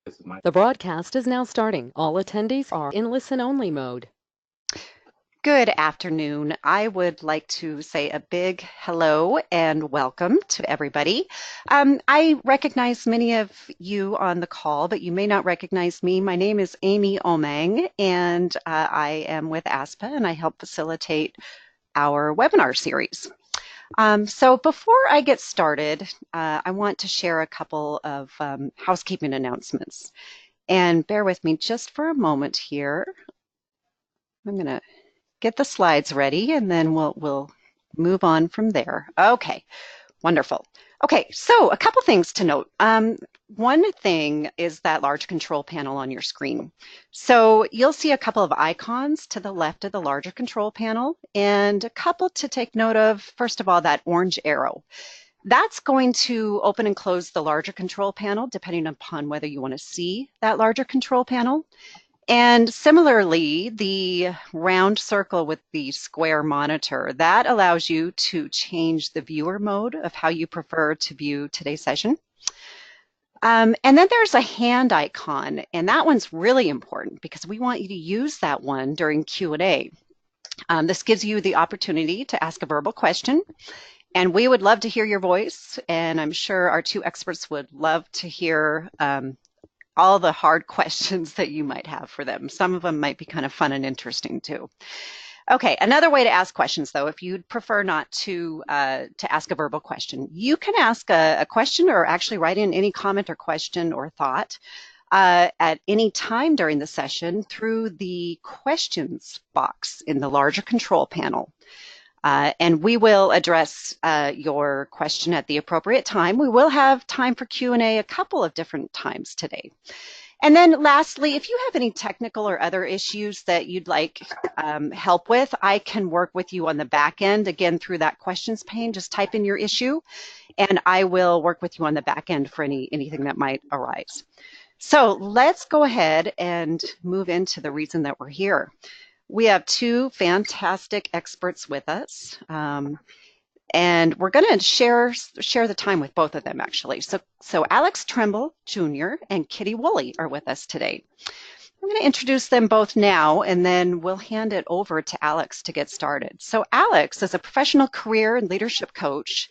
This is my The broadcast is now starting. All attendees are in listen-only mode. Good afternoon. I would like to say a big hello and welcome to everybody. I recognize many of you on the call, but you may not recognize me. My name is Amy Omang, and I am with ASPA, and I help facilitate our webinar series. So before I get started, I want to share a couple of housekeeping announcements. And bear with me just for a moment here. I'm going to get the slides ready and then we'll move on from there. Okay, wonderful. Okay, so a couple things to note. One thing is that large control panel on your screen. So you'll see a couple of icons to the left of the larger control panel and a couple to take note of. First of all, that orange arrow. That's going to open and close the larger control panel depending upon whether you want to see that larger control panel. And similarly, the round circle with the square monitor, that allows you to change the viewer mode of how you prefer to view today's session. And then there's a hand icon, and that one's really important because we want you to use that one during Q&A. This gives you the opportunity to ask a verbal question, and we would love to hear your voice, and I'm sure our two experts would love to hear all the hard questions that you might have for them. Some of them might be kind of fun and interesting too. Okay, another way to ask questions though, if you'd prefer not to ask a verbal question, you can ask a question or actually write in any comment or question or thought at any time during the session through the questions box in the larger control panel. And we will address your question at the appropriate time. We will have time for Q&A a couple of different times today. And then lastly, if you have any technical or other issues that you'd like help with, I can work with you on the back end, again, through that questions pane. Just type in your issue, and I will work with you on the back end for anything that might arise. So let's go ahead and move into the reason that we're here. We have two fantastic experts with us, and we're going to share the time with both of them, actually. So Alex Tremble Jr. and Kitty Wooley are with us today. I'm going to introduce them both now, and then we'll hand it over to Alex to get started. So Alex is a professional career and leadership coach.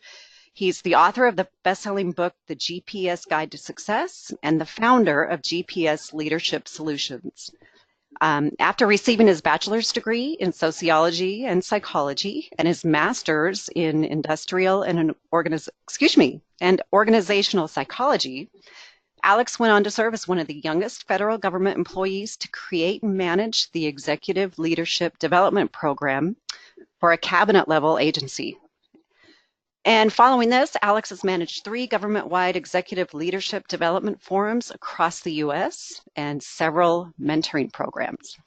He's the author of the best-selling book, The GPS Guide to Success, and the founder of GPS Leadership Solutions. After receiving his bachelor's degree in sociology and psychology and his master's in industrial and organizational psychology, Alex went on to serve as one of the youngest federal government employees to create and manage the Executive Leadership Development Program for a cabinet-level agency. And following this, Alex has managed 3 government-wide executive leadership development forums across the U.S. and several mentoring programs.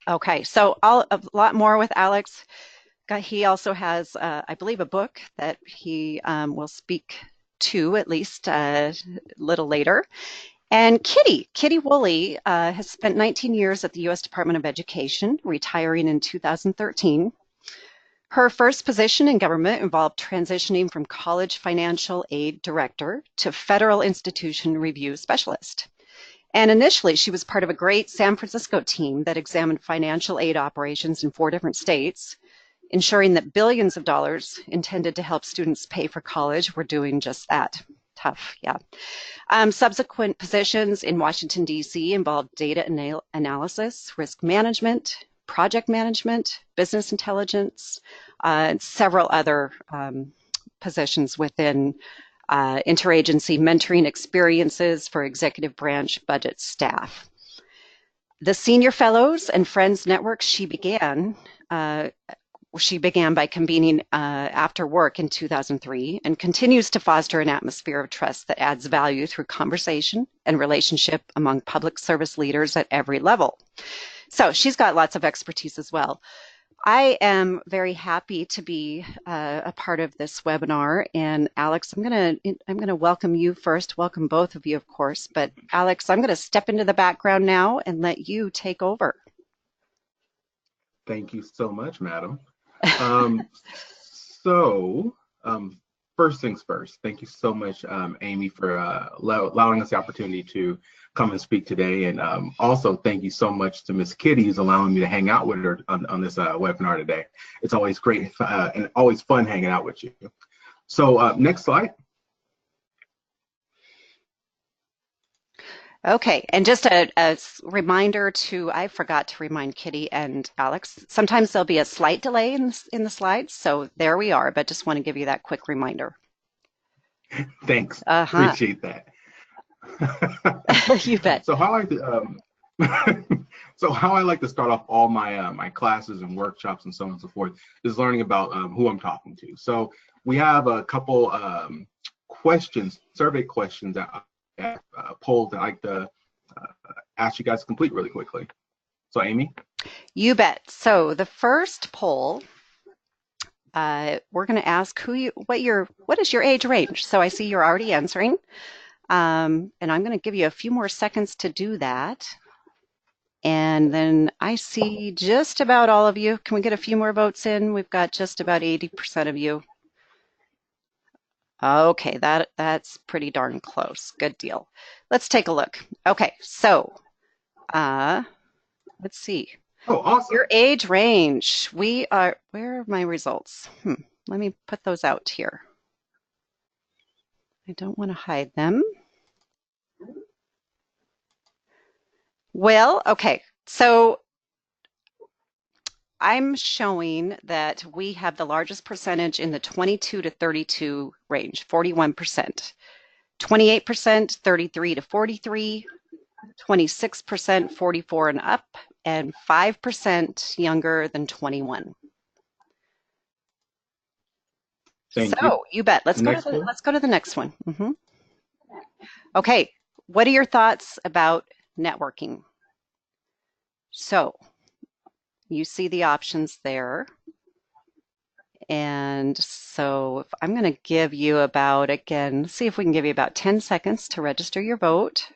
Okay, so a lot more with Alex. He also has, I believe, a book that he will speak to at least a little later. And Kitty Wooley has spent 19 years at the U.S. Department of Education, retiring in 2013. Her first position in government involved transitioning from college financial aid director to federal institution review specialist. And initially, she was part of a great San Francisco team that examined financial aid operations in 4 different states, ensuring that billions of dollars intended to help students pay for college were doing just that. Tough, yeah. Subsequent positions in Washington, D.C. involved data analysis, risk management, project management, business intelligence, and several other positions within interagency mentoring experiences for executive branch budget staff. The Senior Fellows and Friends Network she began by convening after work in 2003 and continues to foster an atmosphere of trust that adds value through conversation and relationship among public service leaders at every level. So she's got lots of expertise as well. I am very happy to be a part of this webinar. And Alex, I'm gonna welcome you first. Welcome both of you, of course. But Alex, I'm gonna step into the background now and let you take over. Thank you so much, madam. So first things first, thank you so much, Amy, for allowing us the opportunity to come and speak today. And also thank you so much to Miss Kitty, who's allowing me to hang out with her on this webinar today. It's always great and always fun hanging out with you. So next slide. Okay, and just a reminder to, I forgot to remind Kitty and Alex, sometimes there'll be a slight delay in the slides, so there we are, but just want to give you that quick reminder. Thanks, appreciate that. You bet. So how I like to, how I like to start off all my my classes and workshops and so on and so forth is learning about who I'm talking to. So we have a couple questions, survey questions that polls that I like to ask you guys to complete really quickly. So Amy? You bet. So the first poll, we're going to ask what is your age range? So I see you're already answering. And I'm going to give you a few more seconds to do that. And then I see just about all of you. Can we get a few more votes in? We've got just about 80% of you. Okay, that's pretty darn close. Good deal. Let's take a look. Okay, so let's see. Oh, awesome. Your age range. Where are my results? Let me put those out here. I don't want to hide them. Well, okay, so I'm showing that we have the largest percentage in the 22 to 32 range, 41%, 28%, 33 to 43, 26%, 44 and up, and 5% younger than 21. Thank you. You bet. Let's go to the next one. Okay, what are your thoughts about networking? So you see the options there. And so if I'm going to give you about, again, see if we can give you about 10 seconds to register your vote.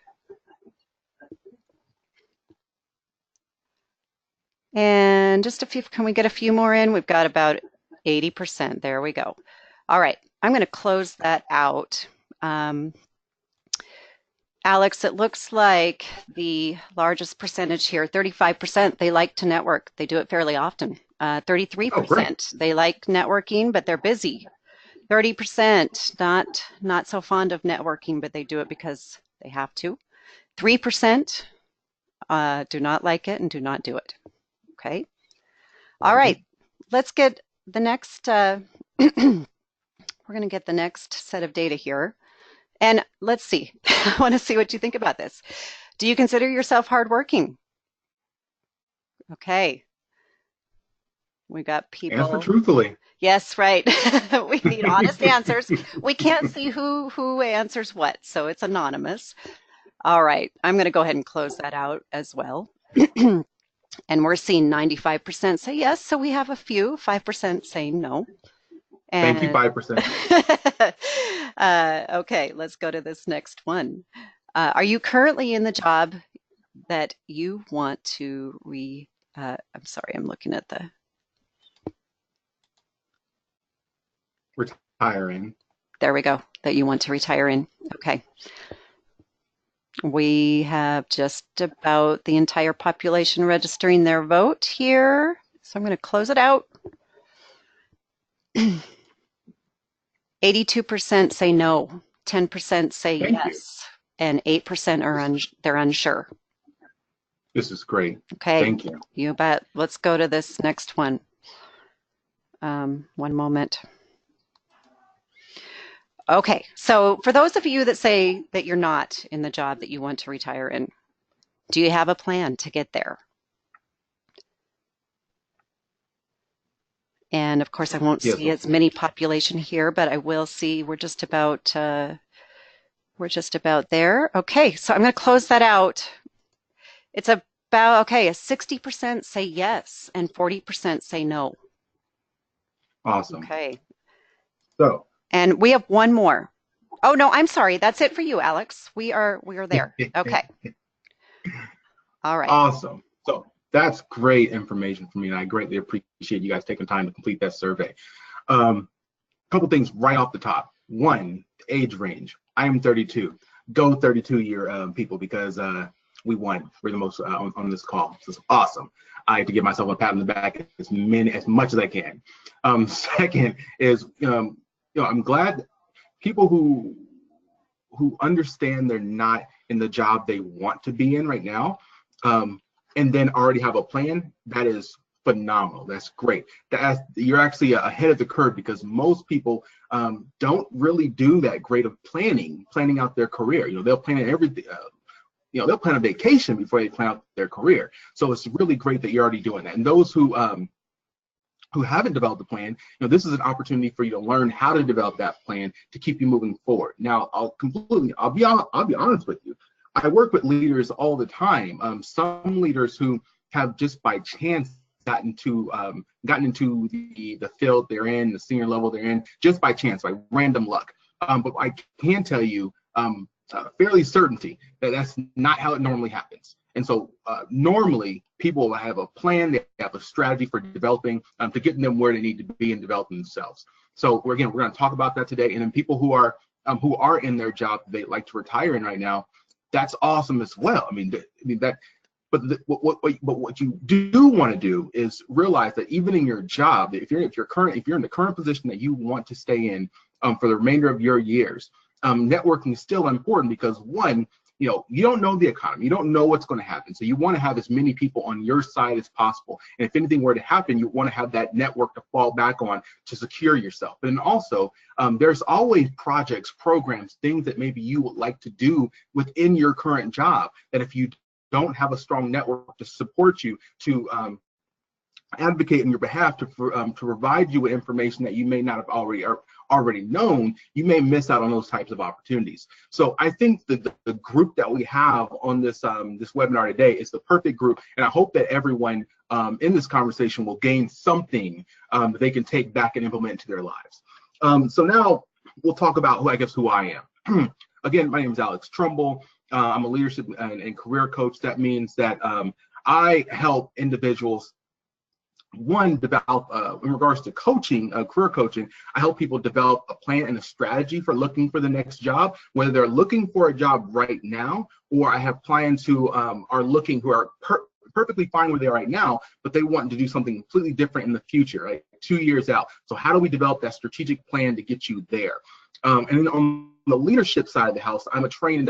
And just can we get a few more in? We've got about 80%. There we go. All right, I'm going to close that out. Alex, it looks like the largest percentage here, 35%, they like to network. They do it fairly often. 33%, they like networking, but they're busy. 30%, not so fond of networking, but they do it because they have to. 3% do not like it and do not do it. Okay. All right, let's get the next, we're going to get the next set of data here. And let's see, I want to see what you think about this. Do you consider yourself hardworking? Okay. We got people. Answer truthfully. Yes, right. We need honest answers. We can't see who answers what, so it's anonymous. All right, I'm going to go ahead and close that out as well. And we're seeing 95% say yes, so we have a few, 5% saying no. And, thank you, 5%. Okay, let's go to this next one. Are you currently in the job that you want to I'm sorry, I'm looking at the... Retiring. There we go, that you want to retire in. Okay. We have just about the entire population registering their vote here. So I'm going to close it out. 82% say no, 10% say yes, and 8% they're unsure. This is great. Okay. Thank you. You bet. Let's go to this next one. One moment. Okay, so for those of you that say that you're not in the job that you want to retire in, do you have a plan to get there? And of course, I won't see as many population here, but I will see we're just about there. Okay, so I'm going to close that out. It's about, okay, 60% say yes and 40% say no. Awesome. Okay. So. And we have one more. Oh no, I'm sorry. That's it for you, Alex. We are there. Okay. All right. Awesome. So that's great information for me, and I greatly appreciate you guys taking time to complete that survey. Couple things right off the top. One, age range. I am 32. Go 32-year people, because we won. We're the most on this call. So it's awesome. I have to give myself a pat on the back as much as I can. Second is, I'm glad people who understand they're not in the job they want to be in right now, and then already have a plan. That is phenomenal. That's great. You're actually ahead of the curve, because most people don't really do that great of planning out their career. They'll plan everything. They'll plan a vacation before they plan out their career. So it's really great that you're already doing that. And those who haven't developed a plan, this is an opportunity for you to learn how to develop that plan to keep you moving forward. Now, I'll be honest with you. I work with leaders all the time. Some leaders who have just by chance gotten into the field they're in, the senior level they're in, just by chance, by random luck. But I can tell you fairly certainty that that's not how it normally happens. And so normally people will have a plan, they have a strategy for developing to get them where they need to be and developing themselves. So we're going to talk about that today. And then people who are in their job they like to retire in right now, that's awesome as well. But what you do want to do is realize that even in your job, if you're in the current position that you want to stay in for the remainder of your years, networking is still important, because one, you don't know the economy, you don't know what's going to happen. So you want to have as many people on your side as possible. And if anything were to happen, you want to have that network to fall back on to secure yourself. And also, there's always projects, programs, things that maybe you would like to do within your current job, that if you don't have a strong network to support you, to advocate on your behalf, to provide you with information that you may not have already known, you may miss out on those types of opportunities. So I think that the group that we have on this webinar today is the perfect group, and I hope that everyone in this conversation will gain something that they can take back and implement into their lives. So now we'll talk about who I am. Again, my name is Alex Tremble. I'm a leadership and career coach. That means that I help individuals, one, develop, in regards to coaching, career coaching, I help people develop a plan and a strategy for looking for the next job, whether they're looking for a job right now, or I have clients who are looking, who are perfectly fine where they are right now, but they want to do something completely different in the future, right? 2 years out. So how do we develop that strategic plan to get you there? And then on the leadership side of the house, I'm a trained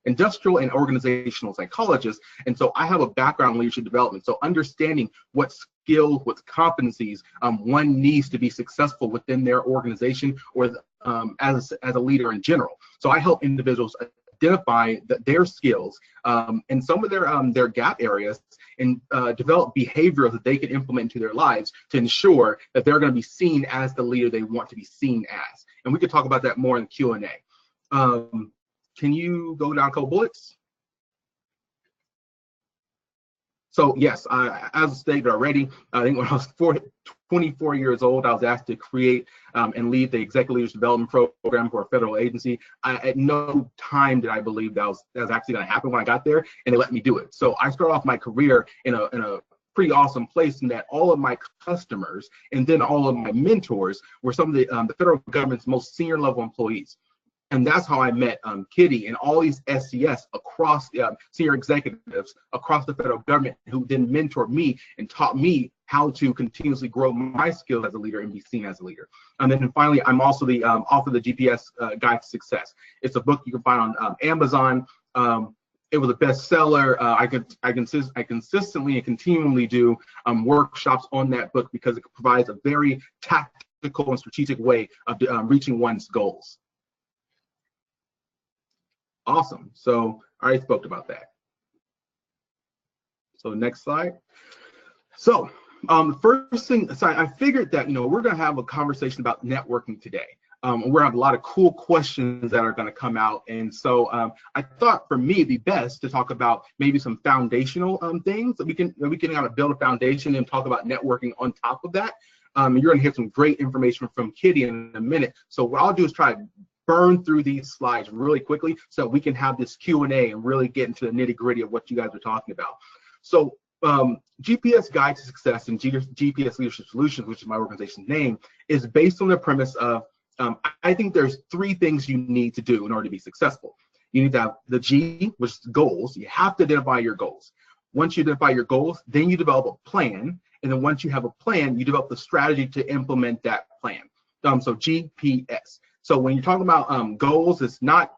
industrial and organizational psychologist, and so I have a background in leadership development. So understanding what skills, what competencies one needs to be successful within their organization, or as a leader in general. So I help individuals identify their skills and some of their gap areas, and develop behaviors that they can implement into their lives to ensure that they're going to be seen as the leader they want to be seen as. And we could talk about that more in the Q&A. Can you go down a couple bullets? So yes, as stated already, I think when I was 24 years old, I was asked to create and lead the Executive Leaders Development Program for a federal agency. At no time did I believe that was actually going to happen when I got there, and they let me do it. So I started off my career in a pretty awesome place, in that all of my customers and then all of my mentors were some of the federal government's most senior level employees. And that's how I met Kitty and all these SCS across senior executives across the federal government, who then mentored me and taught me how to continuously grow my skills as a leader and be seen as a leader. And then finally, I'm also the author of the GPS Guide to Success. It's a book you can find on Amazon. It was a bestseller. I consistently and continually do workshops on that book, because it provides a very tactical and strategic way of reaching one's goals. Awesome. So I already spoke about that. So next slide. So the first thing, so I figured that, we're going to have a conversation about networking today. We're going to have a lot of cool questions that are going to come out. And so I thought for me it'd be best to talk about maybe some foundational things that we can kind of build a foundation and talk about networking on top of that. You're going to hear some great information from Kitty in a minute. So what I'll do is try to burn through these slides really quickly so we can have this Q&A and really get into the nitty-gritty of what you guys are talking about. So GPS Guide to Success and GPS Leadership Solutions, which is my organization's name, is based on the premise of I think there's three things you need to do in order to be successful. You need to have the G, which is goals. You have to identify your goals. Once you identify your goals, then you develop a plan. And then once you have a plan, you develop the strategy to implement that plan. So GPS. So when you're talking about goals, it's not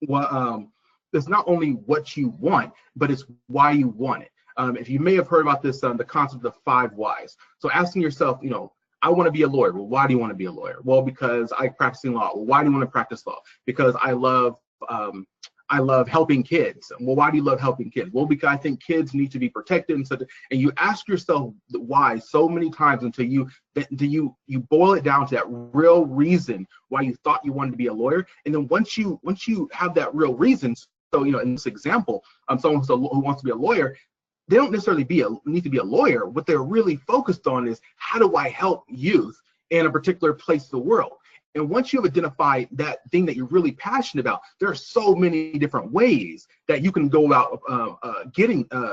only what you want, but it's why you want it. If you may have heard about this, the concept of 5 whys. So asking yourself, I want to be a lawyer. Well, why do you want to be a lawyer? Well, because I practicing law. Well, why do you want to practice law? Because I love helping kids. Well, why do you love helping kids? Well, because I think kids need to be protected and you ask yourself why so many times until you boil it down to that real reason why you thought you wanted to be a lawyer. And then once you have that real reason, so in this example, someone who wants to be a lawyer, they don't necessarily need to be a lawyer. What they're really focused on is, how do I help youth in a particular place of the world? And once you have identified that thing that you're really passionate about, there are so many different ways that you can go about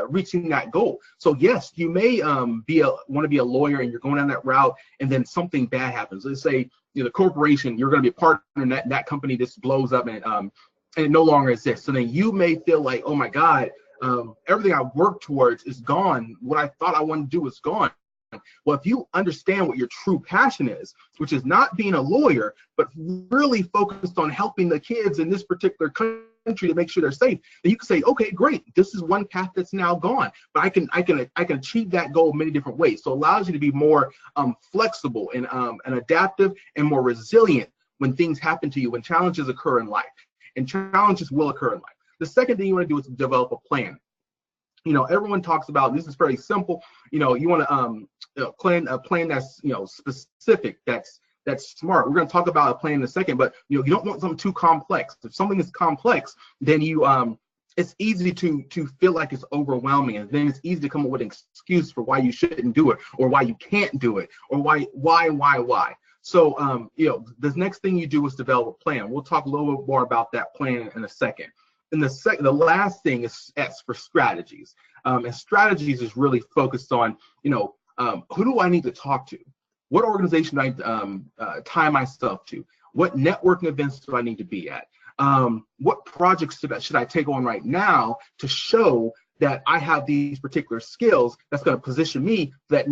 reaching that goal. So yes, you may want to be a lawyer and you're going down that route, and then something bad happens. Let's say the corporation, you're going to be a partner in that company just blows up and it no longer exists. So then you may feel like, oh my God, everything I worked towards is gone. What I thought I wanted to do is gone. Well, if you understand what your true passion is, which is not being a lawyer, but really focused on helping the kids in this particular country to make sure they're safe, then you can say, okay, great, this is one path that's now gone, but I can achieve that goal many different ways. So it allows you to be more flexible and adaptive and more resilient when things happen to you, when challenges occur in life, and challenges will occur in life. The second thing you want to do is develop a plan. Everyone talks about, this is very simple. You want to plan a plan that's specific, that's smart. We're going to talk about a plan in a second, but you don't want something too complex. If something is complex, then it's easy to feel like it's overwhelming, and then it's easy to come up with an excuse for why you shouldn't do it, or why you can't do it, or why. So the next thing you do is develop a plan. We'll talk a little bit more about that plan in a second. And the last thing is S for strategies. And strategies is really focused on, who do I need to talk to? What organization do I tie myself to? What networking events do I need to be at? What projects should I take on right now to show that I have these particular skills that's going to position me for that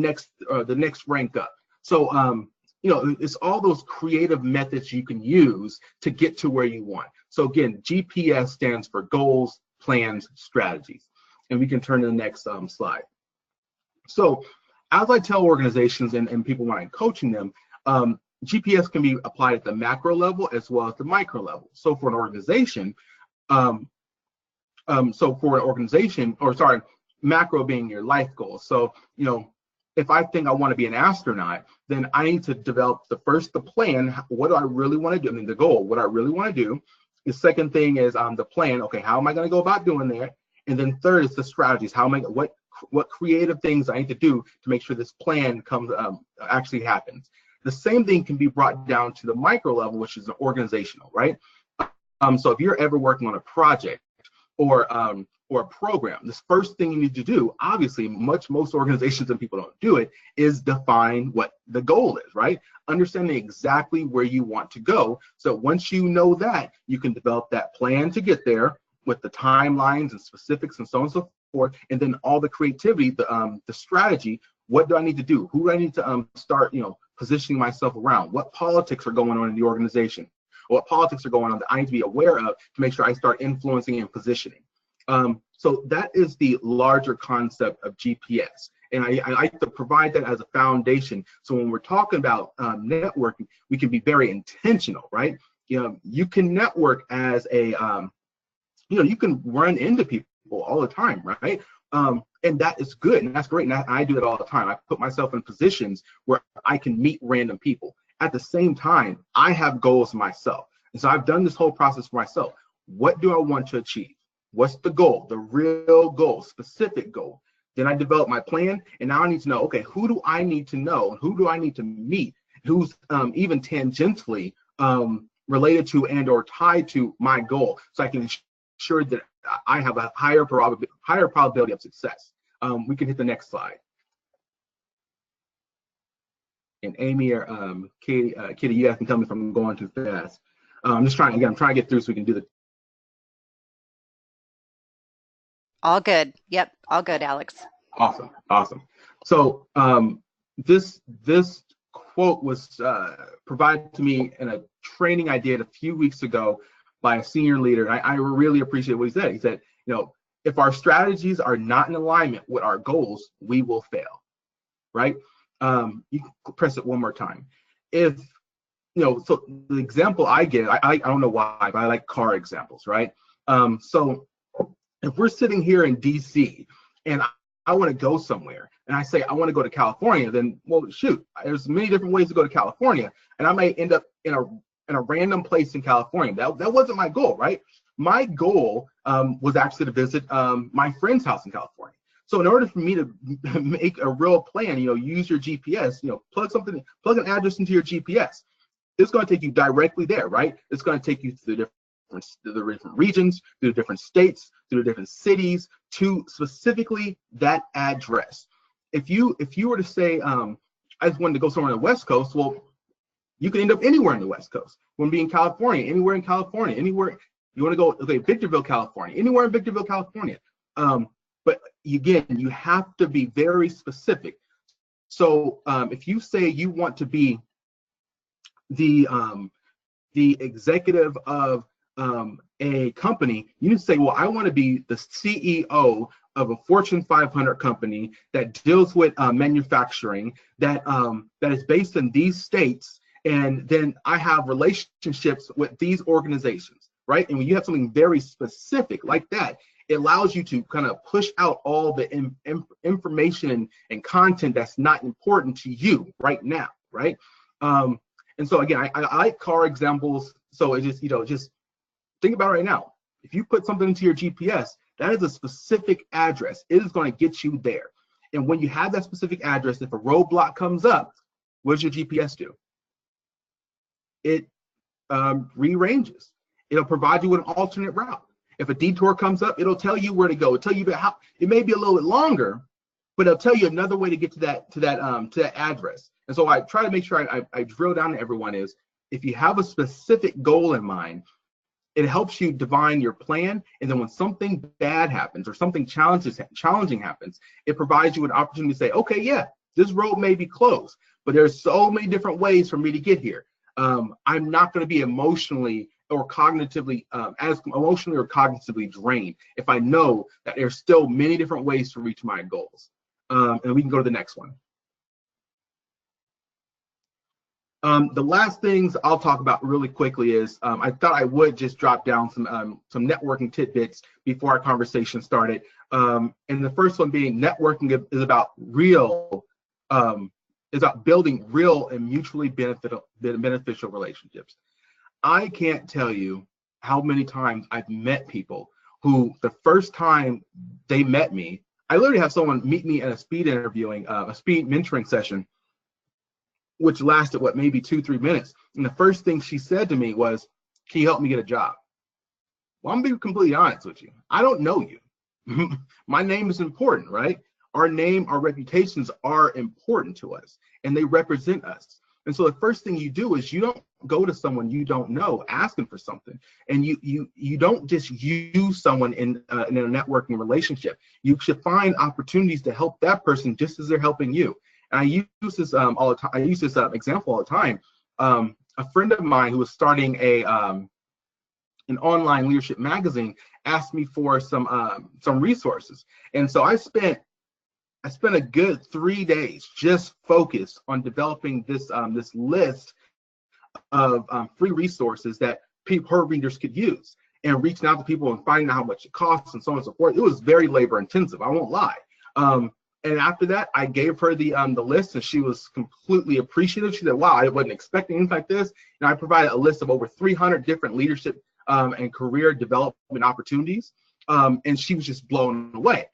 the next rank up? So it's all those creative methods you can use to get to where you want. So again, GPS stands for goals, plans, strategies. And we can turn to the next slide. So as I tell organizations and people when I'm coaching them, GPS can be applied at the macro level as well as the micro level. So for an organization, macro being your life goal. So, if I think I want to be an astronaut, then I need to develop the plan. What do I really want to do? I mean, the goal, what I really want to do. The second thing is the plan. Okay, how am I going to go about doing that? And then third is the strategies. What creative things I need to do to make sure this plan actually happens. The same thing can be brought down to the micro level, which is organizational, right? So if you're ever working on a project or a program, this first thing you need to do, obviously, most organizations and people don't do it, is define what the goal is, right? Understanding exactly where you want to go. So once you know that, you can develop that plan to get there with the timelines and specifics and so on and so forth, and then all the creativity, the strategy. What do I need to do? Who do I need to start, positioning myself around? What politics are going on in the organization? Or what politics are going on that I need to be aware of to make sure I start influencing and positioning? So that is the larger concept of GPS. And I like to provide that as a foundation. So when we're talking about networking, we can be very intentional, right? You can network as a, you can run into people all the time, right? And that is good, and that's great, and I do it all the time. I put myself in positions where I can meet random people. At the same time, I have goals myself, and so I've done this whole process for myself. What do I want to achieve? What's the goal, the real goal, specific goal? Then I develop my plan, and now I need to know, okay, who do I need to know? Who do I need to meet? Who's even tangentially related to and or tied to my goal, so I can ensure that I have a higher probability of success. We can hit the next slide. and Amy or Katie, Kitty, you guys can tell me if I'm going too fast. I'm just trying, again, I'm trying to get through so we can do the. All good. Yep, all good, Alex. Awesome, awesome. So this quote was provided to me in a training I did a few weeks ago by a senior leader. I really appreciate what he said. He said, you know, if our strategies are not in alignment with our goals, we will fail, right? You can press it one more time. If, you know, so the example I give, I don't know why, but I like car examples, right? So if we're sitting here in DC and I want to go somewhere and I say I want to go to California, then, well, shoot, there's many different ways to go to California, and I may end up in a random place in California. That wasn't my goal, right? My goal was actually to visit my friend's house in California. So in order for me to make a real plan, you know, use your GPS, you know, plug an address into your GPS. It's going to take you directly there, right? It's going to take you to the different regions, to the different states, to the different cities, to specifically that address. If you were to say, I just wanted to go somewhere on the West Coast, well, you can end up anywhere in the West Coast. When being California, anywhere in California, anywhere you want to go, okay, Victorville, California, anywhere in Victorville, California. But again, you have to be very specific. So if you say you want to be the executive of a company, you need to say, well, I want to be the CEO of a Fortune 500 company that deals with manufacturing that is based in these states, and then I have relationships with these organizations, right? And when you have something very specific like that, it allows you to kind of push out all the information and content that's not important to you right now, right? And so again, I like car examples. So it just, you know, just think about it right now. If you put something into your GPS, that is a specific address. It is going to get you there. And when you have that specific address, if a roadblock comes up, what does your GPS do? It rearranges. It'll provide you with an alternate route. If a detour comes up, it'll tell you where to go. It'll tell you how. It may be a little bit longer, but it'll tell you another way to get to that address. And so I try to make sure I drill down to everyone is, if you have a specific goal in mind, it helps you define your plan. And then when something bad happens or something challenging happens, it provides you an opportunity to say, okay, yeah, this road may be closed, but there's so many different ways for me to get here. I'm not going to be emotionally or cognitively drained if I know that there's still many different ways to reach my goals. And we can go to the next one. The last things I'll talk about really quickly is I thought I would just drop down some networking tidbits before our conversation started. And the first one being networking is about building real and mutually beneficial relationships. I can't tell you how many times I've met people who the first time they met me, I literally have someone meet me at a speed mentoring session, which lasted, maybe 2-3 minutes. And the first thing she said to me was, can you help me get a job? Well, I'm going to be completely honest with you. I don't know you. My name is important, right? Our name, our reputations are important to us, and they represent us. And so the first thing you do is you don't go to someone you don't know asking for something, and you don't just use someone in a networking relationship. You should find opportunities to help that person just as they're helping you. And I use this all the time. I use this example all the time. A friend of mine who was starting an online leadership magazine asked me for some resources, and so I spent a good 3 days just focused on developing this list of free resources that her readers could use, and reaching out to people and finding out how much it costs and so on and so forth. It was very labor intensive, I won't lie. And after that, I gave her the list, and she was completely appreciative. She said, wow, I wasn't expecting anything like this. And I provided a list of over 300 different leadership and career development opportunities. And she was just blown away.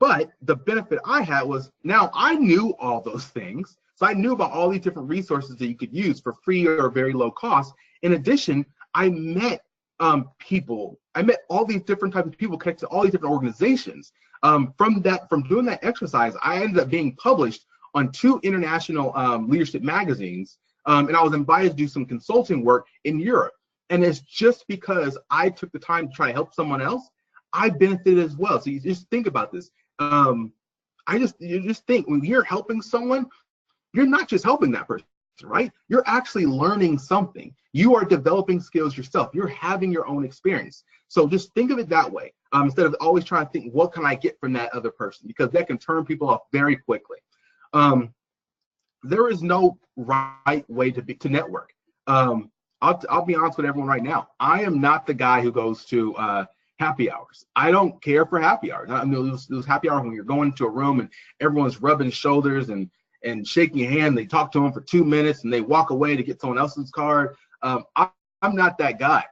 But the benefit I had was now I knew all those things. So I knew about all these different resources that you could use for free or very low cost. In addition, I met people. I met all these different types of people connected to all these different organizations. From doing that exercise, I ended up being published on 2 international leadership magazines, and I was invited to do some consulting work in Europe. And it's just because I took the time to try to help someone else, I benefited as well. So you just think about this. You just think when you're helping someone, you're not just helping that person, right? You're actually learning something. You are developing skills yourself. You're having your own experience. So just think of it that way, instead of always trying to think, what can I get from that other person? Because that can turn people off very quickly. There is no right way to network. I'll be honest with everyone right now. I am not the guy who goes to happy hours. I don't care for happy hours. I mean, those happy hours when you're going into a room and everyone's rubbing shoulders and shaking your hand. They talk to them for 2 minutes and they walk away to get someone else's card. I'm not that guy.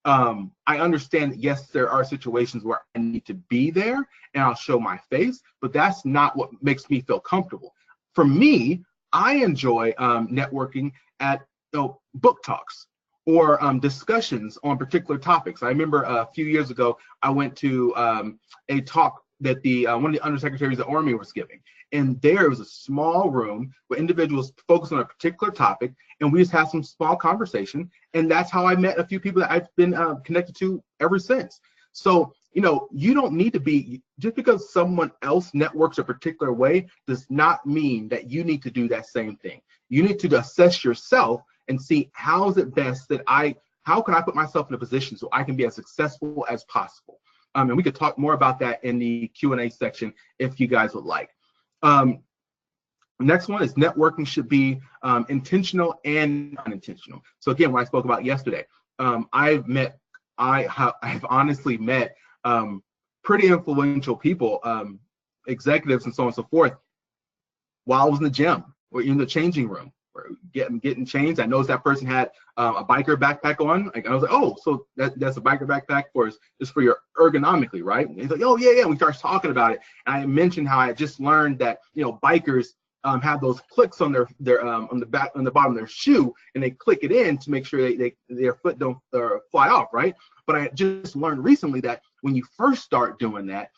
I understand that, yes, there are situations where I need to be there and I'll show my face, but that's not what makes me feel comfortable. For me, I enjoy networking at book talks or discussions on particular topics. I remember a few years ago, I went to a talk that one of the undersecretaries of the Army was giving. And there was a small room where individuals focused on a particular topic, and we just had some small conversation. And that's how I met a few people that I've been connected to ever since. So, you don't need to be, just because someone else networks a particular way does not mean that you need to do that same thing. You need to assess yourself and see how is it best that how can I put myself in a position so I can be as successful as possible. And we could talk more about that in the Q&A section if you guys would like. Next one is networking should be intentional and unintentional. So again, what I spoke about yesterday, I've honestly met pretty influential people, executives and so on and so forth, while I was in the gym or in the changing room or getting changed. I noticed that person had a biker backpack on. Like, I was like, oh, so that's a biker backpack just for your ergonomically, right? And he's like, oh yeah. And we started talking about it. And I mentioned how I just learned that bikers have those clicks on their on the bottom of their shoe, and they click it in to make sure their foot don't fly off, right? But I just learned recently that when you first start doing that,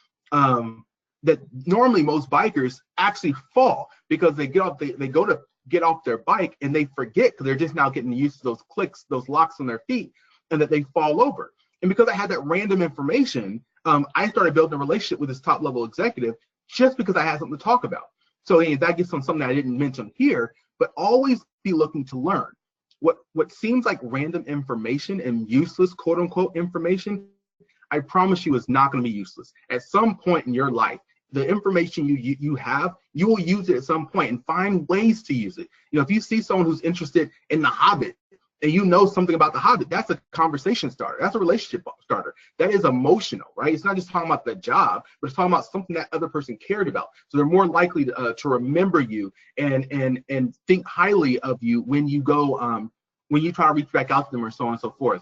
that normally most bikers actually fall because they go to get off their bike and they forget because they're just now getting used to those clicks, those locks on their feet, and that they fall over. And because I had that random information, I started building a relationship with this top level executive just because I had something to talk about. So that gets on something that I didn't mention here, but always be looking to learn. What seems like random information and useless, quote unquote, information, I promise you is not going to be useless. At some point in your life, the information you have, you will use it at some point and find ways to use it. If you see someone who's interested in The Hobbit and you know something about The Hobbit, that's a conversation starter. That's a relationship starter. That is emotional, right? It's not just talking about the job, but it's talking about something that other person cared about. So they're more likely to remember you and think highly of you when you go when you try to reach back out to them or so on and so forth.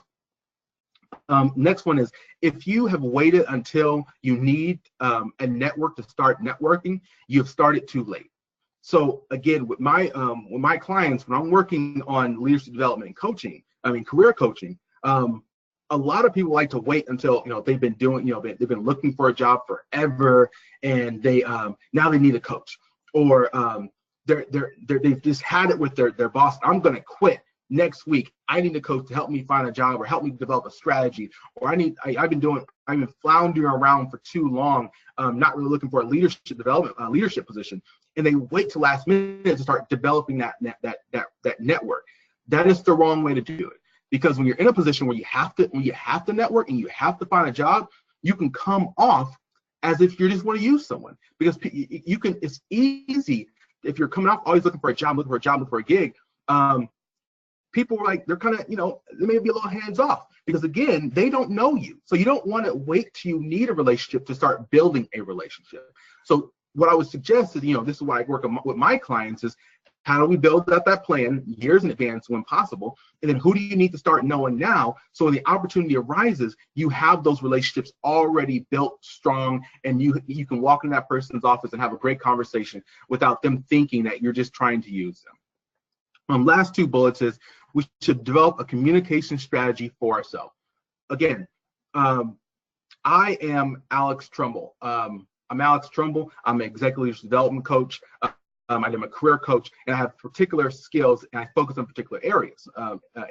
Next one is, if you have waited until you need a network to start networking, you've started too late. So again, with my clients, when I'm working on leadership development and coaching, career coaching, a lot of people like to wait until they've been doing, they've been looking for a job forever, and they now they need a coach, or they've just had it with their boss. I'm going to quit next week. I need a coach to help me find a job or help me develop a strategy, or I've been floundering around for too long, not really looking for a leadership development, leadership position, and they wait till last minute to start developing that network. That is the wrong way to do it, because when you're in a position where you have to network and you have to find a job, you can come off as if you just want to use someone, because it's easy if you're coming off always looking for a job, looking for a gig. People are like, they're kind of, they may be a little hands off because, again, they don't know you. So you don't want to wait till you need a relationship to start building a relationship. So what I would suggest is, this is why I work with my clients, is how do we build up that plan years in advance when possible? And then who do you need to start knowing now? So when the opportunity arises, you have those relationships already built strong, and you can walk in that person's office and have a great conversation without them thinking that you're just trying to use them. Last 2 bullets is, we should develop a communication strategy for ourselves. Again, I am Alex Tremble. I'm Alex Tremble. I'm an executive leadership development coach. I'm a career coach, and I have particular skills, and I focus on particular areas,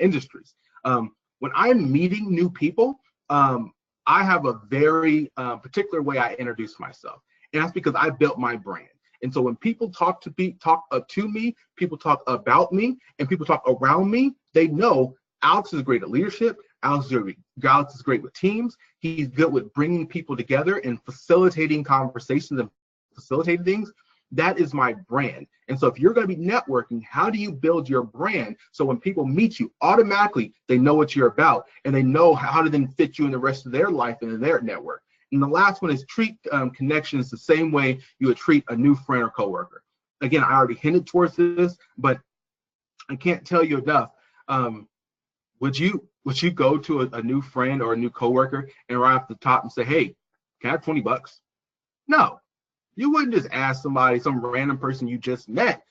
industries. When I'm meeting new people, I have a very particular way I introduce myself, and that's because I built my brand. And so when people talk to me, people talk about me, and people talk around me, they know Alex is great at leadership. Alex is great with teams. He's good with bringing people together and facilitating conversations and facilitating things. That is my brand. And so if you're going to be networking, how do you build your brand so when people meet you, automatically they know what you're about and they know how to then fit you in the rest of their life and in their network. And the last one is treat connections the same way you would treat a new friend or coworker. Again, I already hinted towards this, but I can't tell you enough. Would you go to a new friend or a new coworker and right off the top and say, hey, can I have 20 bucks? No. You wouldn't just ask somebody, some random person you just met,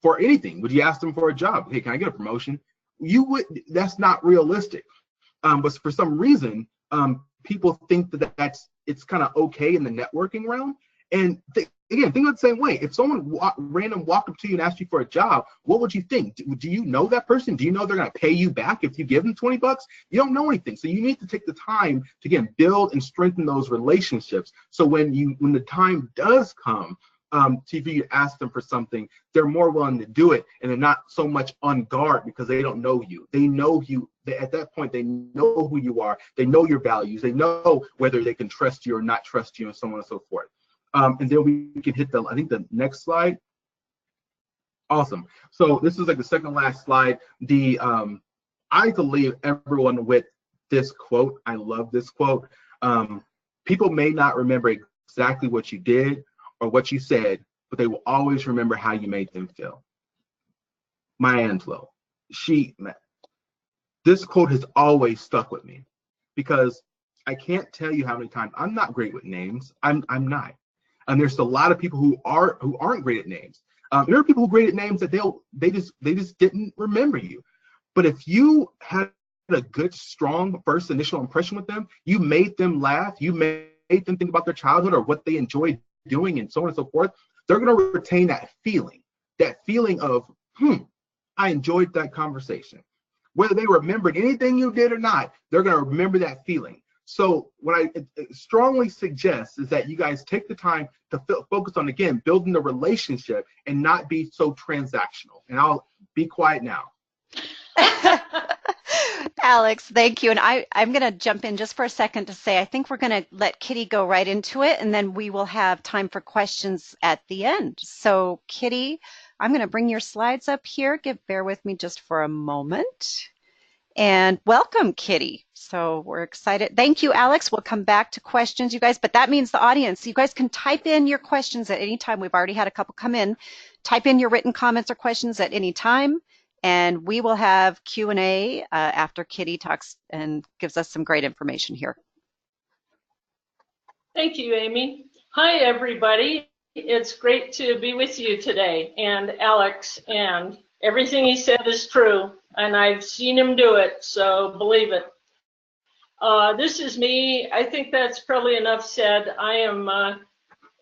for anything. Would you ask them for a job? Hey, can I get a promotion? You would. That's not realistic. But for some reason, people think that it's kind of okay in the networking realm. And again, think of it the same way. If someone random walked up to you and asked you for a job, what would you think? Do you know that person? Do you know they're going to pay you back if you give them 20 bucks? You don't know anything. So you need to take the time to, again, build and strengthen those relationships. So when the time does come for you to ask them for something, they're more willing to do it, and they're not so much on guard because they don't know you. They know you. At that point, they know who you are. They know your values. They know whether they can trust you or not trust you, and so on and so forth. And then we can hit I think the next slide. Awesome. So this is like the second last slide. I like to leave everyone with this quote. I love this quote. People may not remember exactly what you did or what you said, but they will always remember how you made them feel. Maya Angelou. This quote has always stuck with me because I can't tell you how many times I'm not great with names. I'm not. And there's a lot of people who aren't great at names. There are people who are great at names that they just didn't remember you. But if you had a good, strong first initial impression with them, you made them laugh, you made them think about their childhood or what they enjoyed doing and so on and so forth, they're going to retain that feeling of, I enjoyed that conversation. Whether they remembered anything you did or not, they're going to remember that feeling. So what I strongly suggest is that you guys take the time to focus on, again, building the relationship and not be so transactional. And I'll be quiet now. Alex, thank you. And I'm going to jump in just for a second to say, I think we're going to let Kitty go right into it, and then we will have time for questions at the end. So Kitty, I'm going to bring your slides up here. Bear with me just for a moment. And welcome, Kitty. So we're excited. Thank you, Alex. We'll come back to questions, you guys, but that means the audience. You guys can type in your questions at any time. We've already had a couple come in. Type in your written comments or questions at any time, and we will have Q&A after Kitty talks and gives us some great information here. Thank you, Amy. Hi, everybody. It's great to be with you today, and Alex, and everything he said is true, and I've seen him do it, so believe it. This is me. I think that's probably enough said. I am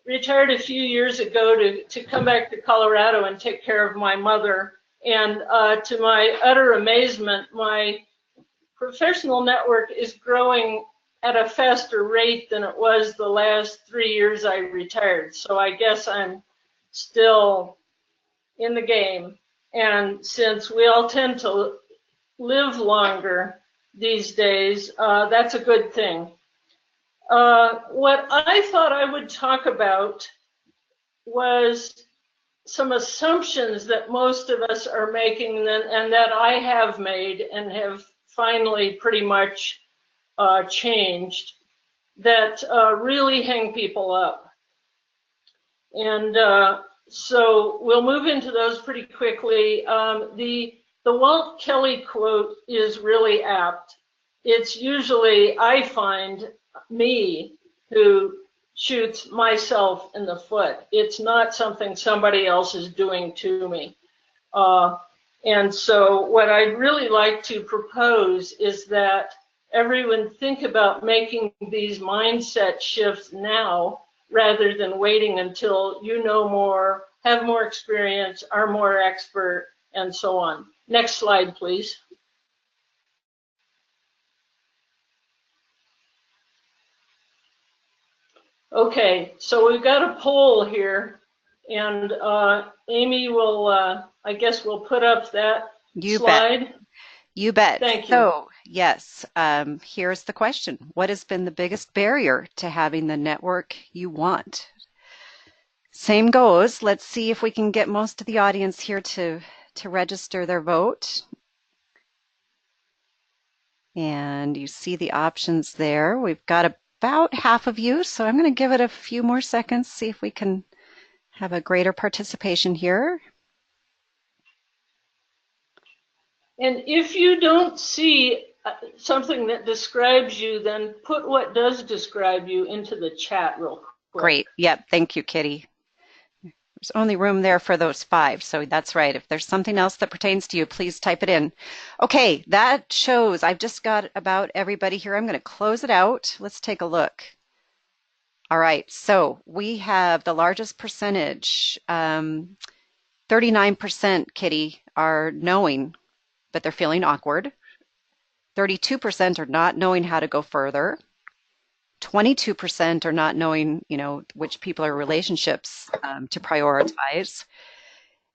retired a few years ago to come back to Colorado and take care of my mother. And to my utter amazement, my professional network is growing at a faster rate than it was the last 3 years I retired. So I guess I'm still in the game. And since we all tend to live longer these days, that's a good thing. What I thought I would talk about was some assumptions that most of us are making and that I have made and have finally pretty much changed that really hang people up. And so we'll move into those pretty quickly. The Walt Kelly quote is really apt. It's usually, I find, me who shoots myself in the foot. It's not something somebody else is doing to me. And so what I'd really like to propose is that everyone think about making these mindset shifts now rather than waiting until you know more, have more experience, are more expert, and so on. Next slide, please. Okay, so we've got a poll here, and Amy will, I guess we'll put up that slide. You bet. Thank you. So, yes, here's the question. What has been the biggest barrier to having the network you want? Same goes. Let's see if we can get most of the audience here to register their vote. And you see the options there. We've got about half of you, so I'm going to give it a few more seconds, see if we can have a greater participation here. And if you don't see something that describes you, then put what does describe you into the chat real quick. Great. Yep. Thank you, Kitty. There's only room there for those 5, so that's right. If there's something else that pertains to you, please type it in. Okay, that shows I've just got about everybody here. I'm going to close it out. Let's take a look. All right, so we have the largest percentage, 39%, Kitty, are knowing, but they're feeling awkward. 32% are not knowing how to go further. 22% are not knowing, which people are relationships to prioritize.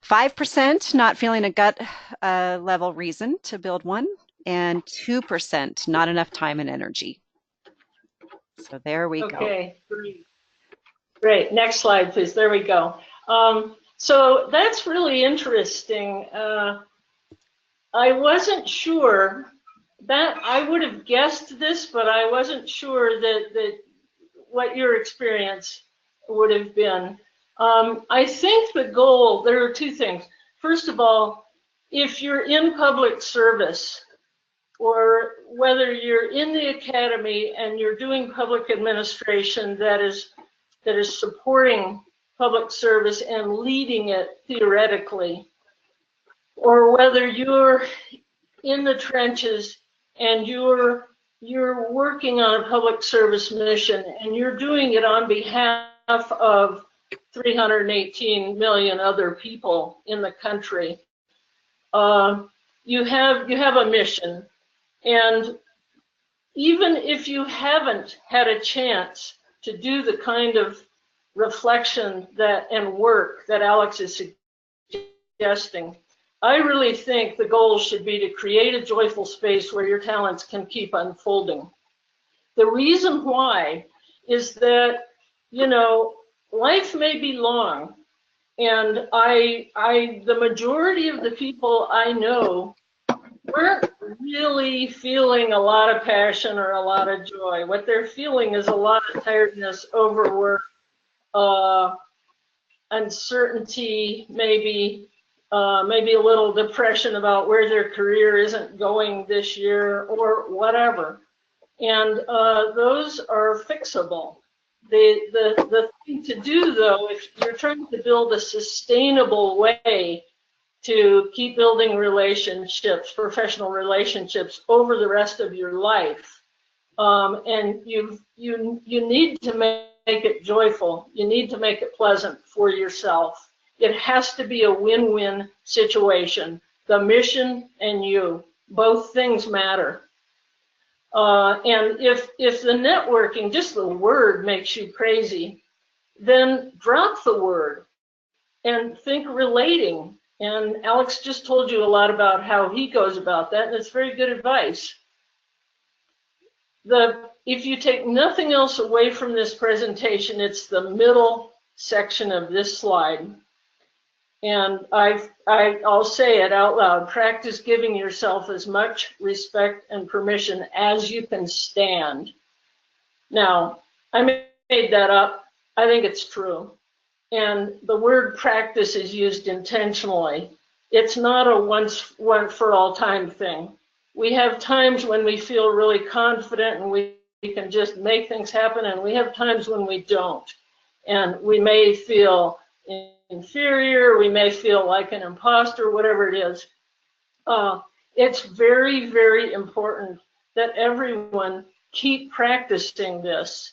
5% not feeling a gut level reason to build one, and 2% not enough time and energy. So there we go. Okay, great. Next slide, please. There we go. So that's really interesting. I wasn't sure that I would have guessed this, but I wasn't sure that what your experience would have been. I think the goal, there are 2 things. First of all, if you're in public service, or whether you're in the academy and you're doing public administration that is supporting public service and leading it theoretically, or whether you're in the trenches and you're working on a public service mission and you're doing it on behalf of 318 million other people in the country, you have a mission. And even if you haven't had a chance to do the kind of reflection and work that Alex is suggesting, I really think the goal should be to create a joyful space where your talents can keep unfolding. The reason why is that, life may be long, and the majority of the people I know weren't really feeling a lot of passion or a lot of joy. What they're feeling is a lot of tiredness, overwork, uncertainty, maybe a little depression about where their career isn't going this year or whatever. And those are fixable. The thing to do, though, if you're trying to build a sustainable way to keep building relationships, professional relationships over the rest of your life, and you need to make it joyful. You need to make it pleasant for yourself. It has to be a win-win situation. The mission and you, both things matter. And if the networking, just the word, makes you crazy, then drop the word and think relating. And Alex just told you a lot about how he goes about that, and it's very good advice. If you take nothing else away from this presentation, it's the middle section of this slide. And I'll say it out loud: practice giving yourself as much respect and permission as you can stand. Now, I made that up. I think it's true. And the word practice is used intentionally. It's not a once for all time thing. We have times when we feel really confident and we can just make things happen, and we have times when we don't. And we may feel inferior, we may feel like an imposter, whatever it is. It's very, very important that everyone keep practicing this,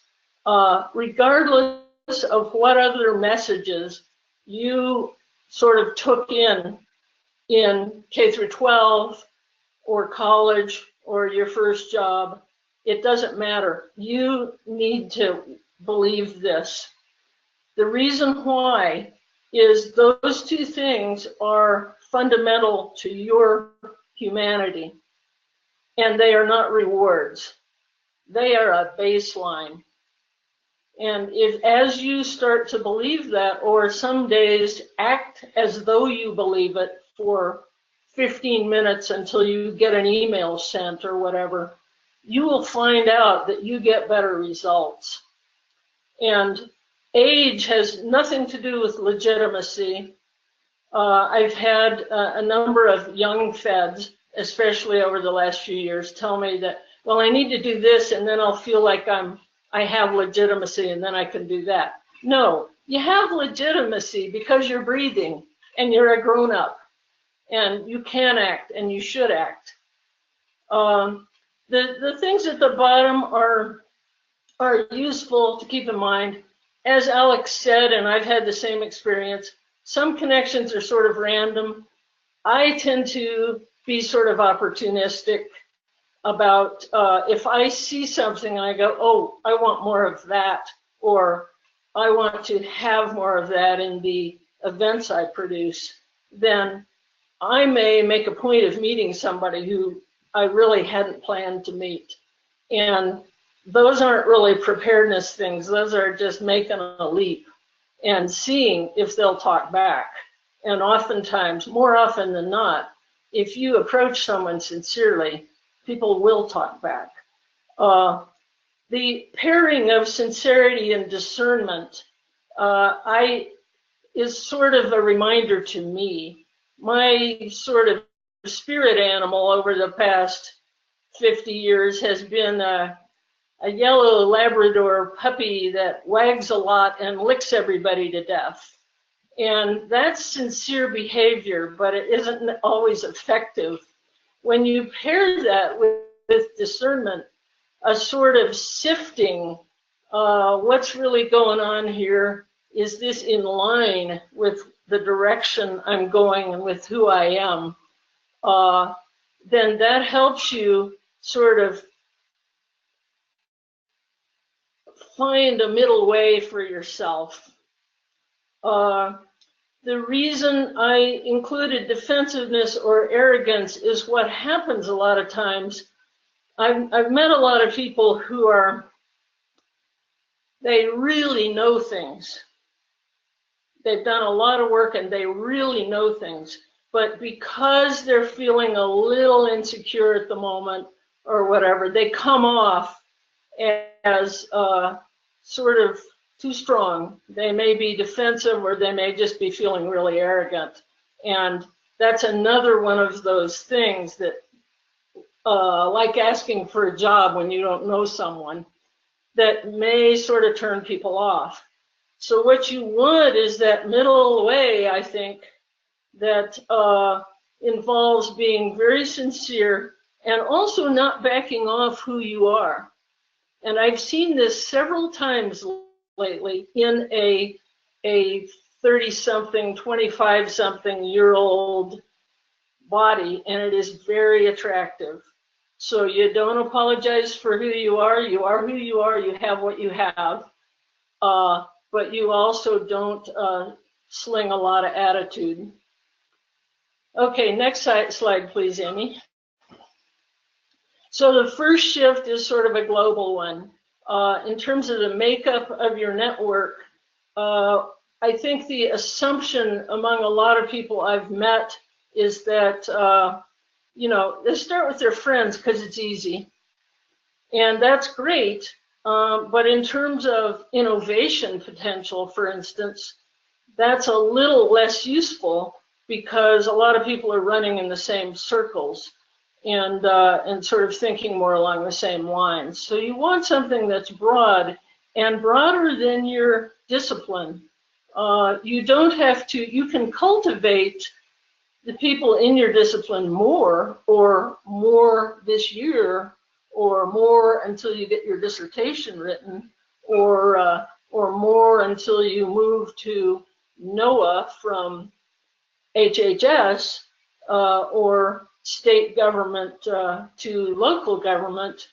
regardless of what other messages you sort of took in K through 12 or college or your first job. It doesn't matter. You need to believe this. The reason why is those two things are fundamental to your humanity, and they are not rewards. They are a baseline. And if, as you start to believe that, or some days act as though you believe it for 15 minutes until you get an email sent or whatever, you will find out that you get better results. And age has nothing to do with legitimacy. I've had a number of young feds, especially over the last few years, tell me that, well, I need to do this and then I'll feel like I have legitimacy and then I can do that. No, you have legitimacy because you're breathing and you're a grown-up and you can act and you should act. The things at the bottom are useful to keep in mind. As Alex said, and I've had the same experience, some connections are sort of random. I tend to be sort of opportunistic about if I see something, I go, oh, I want more of that, or I want to have more of that in the events I produce, then I may make a point of meeting somebody who I really hadn't planned to meet. And those aren't really preparedness things. Those are just making a leap and seeing if they'll talk back. And oftentimes, more often than not, if you approach someone sincerely, people will talk back. The pairing of sincerity and discernment is sort of a reminder to me. My sort of spirit animal over the past 50 years has been a yellow Labrador puppy that wags a lot and licks everybody to death. And that's sincere behavior, but it isn't always effective. When you pair that with discernment, a sort of sifting, what's really going on here? Is this in line with the direction I'm going and with who I am? Then that helps you sort of find a middle way for yourself. The reason I included defensiveness or arrogance is what happens a lot of times. I've met a lot of people who they really know things. They've done a lot of work and they really know things. But because they're feeling a little insecure at the moment or whatever, they come off as sort of too strong. They may be defensive or they may just be feeling really arrogant. And that's another one of those things that, like asking for a job when you don't know someone, that may sort of turn people off. So what you want is that middle way, I think, that involves being very sincere and also not backing off who you are. And I've seen this several times lately in a 30-something, 25-something-year-old body, and it is very attractive. So you don't apologize for who you are who you are, you have what you have, but you also don't sling a lot of attitude. Okay, next slide, please, Amy. So the first shift is sort of a global one. In terms of the makeup of your network, I think the assumption among a lot of people I've met is that, they start with their friends because it's easy. And that's great. But in terms of innovation potential, for instance, that's a little less useful because a lot of people are running in the same circles and sort of thinking more along the same lines. So you want something that's broad and broader than your discipline. You don't have to, you can cultivate the people in your discipline more, or more this year, or more until you get your dissertation written, or more until you move to NOAA from HHS or state government to local government,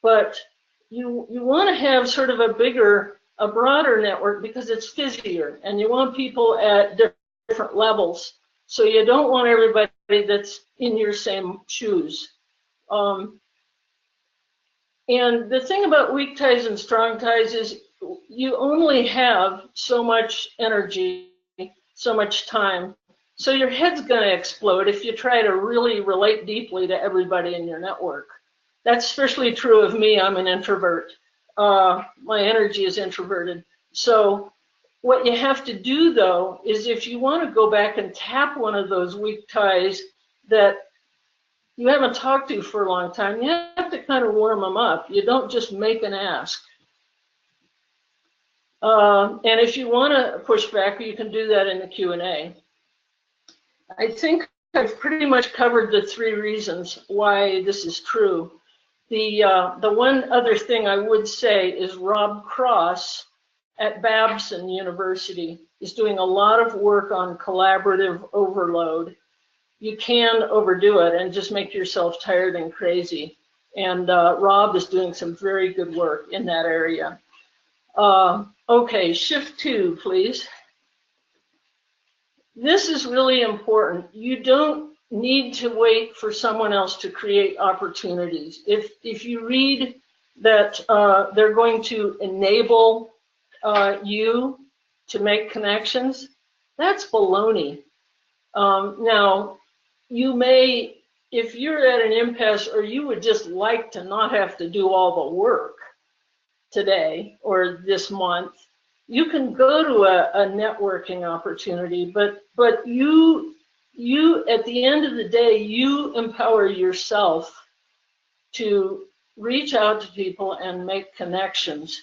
but you want to have sort of a broader network because it's fizzier, and you want people at different levels. So you don't want everybody that's in your same shoes. And the thing about weak ties and strong ties is you only have so much energy, so much time. So your head's going to explode if you try to really relate deeply to everybody in your network. That's especially true of me. I'm an introvert. My energy is introverted. So what you have to do, though, is if you want to go back and tap one of those weak ties that you haven't talked to for a long time, you have to kind of warm them up. You don't just make an ask. And if you want to push back, you can do that in the Q&A. I think I've pretty much covered the 3 reasons why this is true. The one other thing I would say is Rob Cross at Babson University is doing a lot of work on collaborative overload. You can overdo it and just make yourself tired and crazy. And Rob is doing some very good work in that area. Okay, shift 2, please. This is really important. You don't need to wait for someone else to create opportunities. If you read that they're going to enable you to make connections, that's baloney. Now, you may, if you're at an impasse or you would just like to not have to do all the work today or this month, you can go to a networking opportunity, but you at the end of the day, you empower yourself to reach out to people and make connections.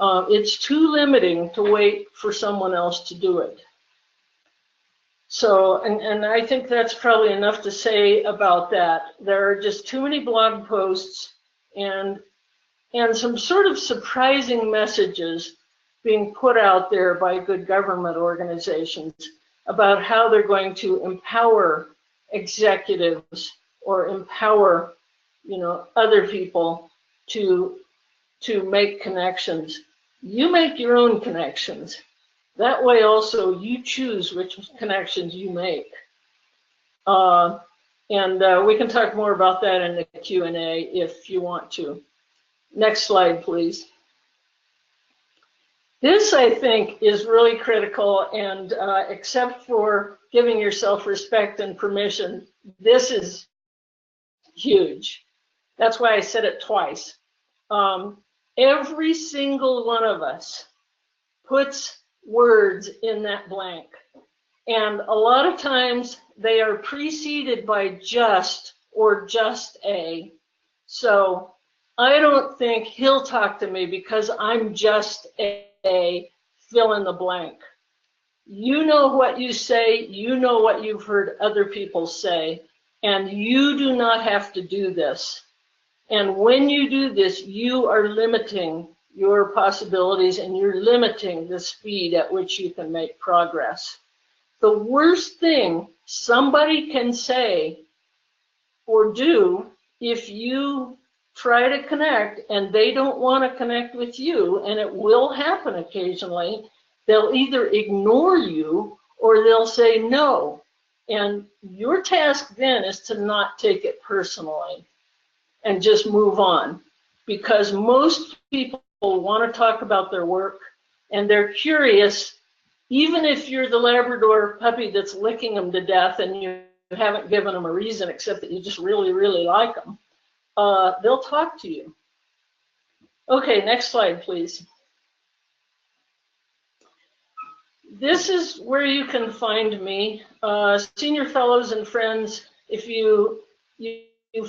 It's too limiting to wait for someone else to do it. So, and I think that's probably enough to say about that. There are just too many blog posts and some sort of surprising messages being put out there by good government organizations about how they're going to empower executives or empower, other people to make connections. You make your own connections. That way also you choose which connections you make. And we can talk more about that in the Q&A if you want to. Next slide, please. This, I think, is really critical, and except for giving yourself respect and permission, this is huge. That's why I said it twice. Every single one of us puts words in that blank. And a lot of times they are preceded by just or just a. So I don't think he'll talk to me because I'm just a fill in the blank. You know what you say, you know what you've heard other people say, and you do not have to do this. And when you do this, you are limiting your possibilities and you're limiting the speed at which you can make progress. The worst thing somebody can say or do if you try to connect and they don't want to connect with you, and it will happen occasionally, they'll either ignore you or they'll say no. And your task then is to not take it personally and just move on, because most people want to talk about their work and they're curious, even if you're the Labrador puppy that's licking them to death and you haven't given them a reason except that you just really, really like them. They'll talk to you. Okay, next slide, please. This is where you can find me. Senior Fellows and Friends, if you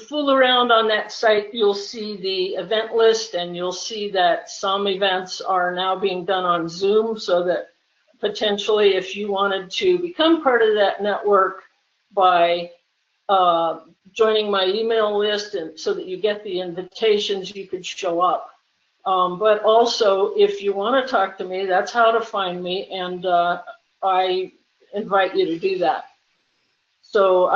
fool around on that site, you'll see the event list and you'll see that some events are now being done on Zoom, so that potentially if you wanted to become part of that network by joining my email list and so that you get the invitations, you could show up. But also, if you want to talk to me, that's how to find me. And I invite you to do that. So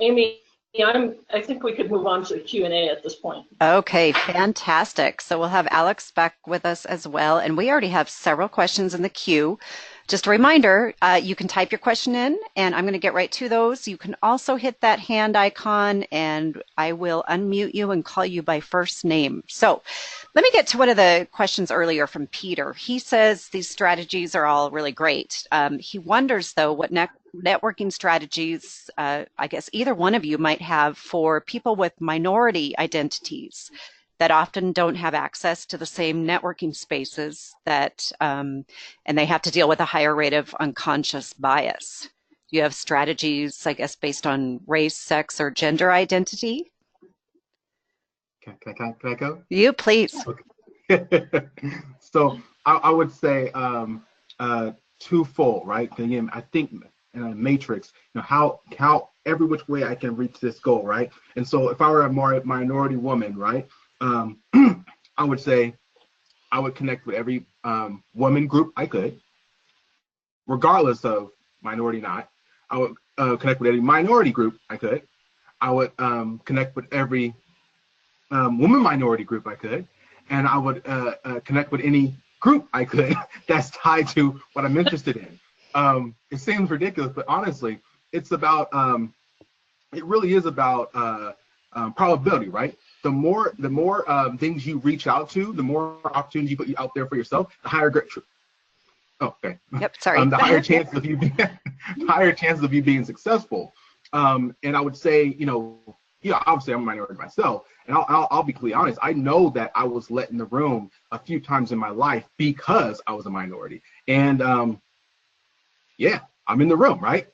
Amy, I think we could move on to the Q&A at this point. Okay, fantastic. So we'll have Alex back with us as well. And we already have several questions in the queue. Just a reminder, you can type your question in and I'm going to get right to those. You can also hit that hand icon and I will unmute you and call you by first name. So let me get to one of the questions earlier from Peter. He says these strategies are all really great. He wonders, though, what networking strategies, I guess either one of you might have for people with minority identities that often don't have access to the same networking spaces that, and they have to deal with a higher rate of unconscious bias. Do you have strategies, I guess, based on race, sex, or gender identity? Can I go? You, please. Okay. So I would say twofold, right? Again, I think in a matrix, how every which way I can reach this goal, right? And so if I were a minority woman, right, I would say I would connect with every woman group I could, regardless of minority or not. I would connect with every minority group I could. I would connect with every woman minority group I could, and I would connect with any group I could that's tied to what I'm interested in. It seems ridiculous, but honestly, it's about it really is about probability, right? The more things you reach out to, the more opportunities you put out there for yourself, the higher okay. Yep, sorry. The higher chances of you being successful. And I would say, obviously I'm a minority myself, and I'll be completely honest. I know that I was let in the room a few times in my life because I was a minority. And yeah, I'm in the room, right?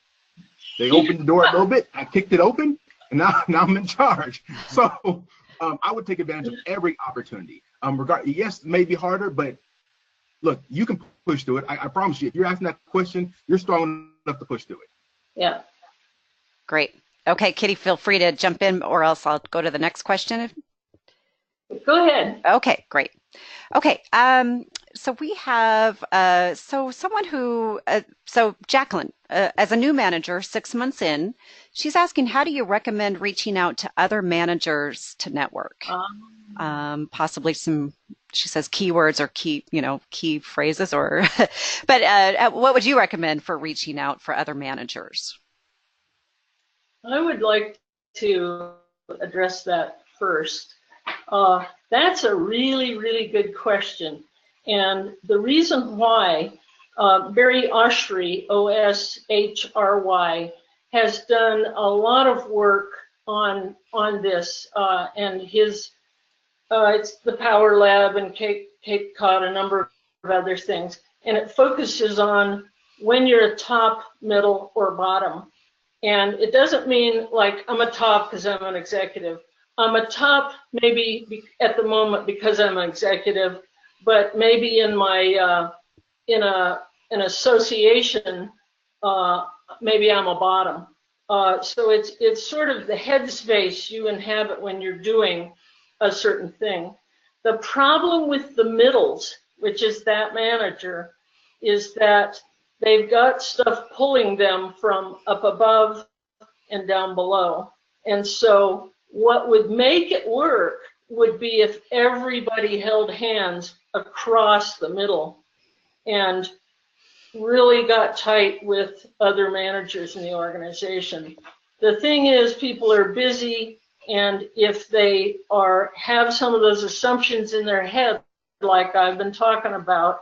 They opened the door a little bit, I kicked it open, and now I'm in charge. So I would take advantage of every opportunity. Yes, it may be harder, but look, you can push through it. I promise you, if you're asking that question, you're strong enough to push through it. Yeah. Great. Okay, Kitty, feel free to jump in, or else I'll go to the next question. Go ahead. Okay, great. Okay, so we have, someone who, so Jacqueline, as a new manager, 6 months in, she's asking, how do you recommend reaching out to other managers to network? Possibly some, she says, keywords or key phrases, or, but what would you recommend for reaching out for other managers? I would like to address that first. That's a really, really good question. And the reason why, Barry Oshry, O-S-H-R-Y, has done a lot of work on this, and his, it's the Power Lab and Cape Cod, a number of other things. And it focuses on when you're a top, middle, or bottom. And it doesn't mean like I'm a top because I'm an executive. I'm a top maybe at the moment because I'm an executive, but maybe in my in an association, maybe I'm a bottom. So it's sort of the headspace you inhabit when you're doing a certain thing. The problem with the middles, which is that manager, is that they've got stuff pulling them from up above and down below. And so what would make it work would be if everybody held hands across the middle and really got tight with other managers in the organization. The thing is, people are busy, and if they have some of those assumptions in their head, like I've been talking about,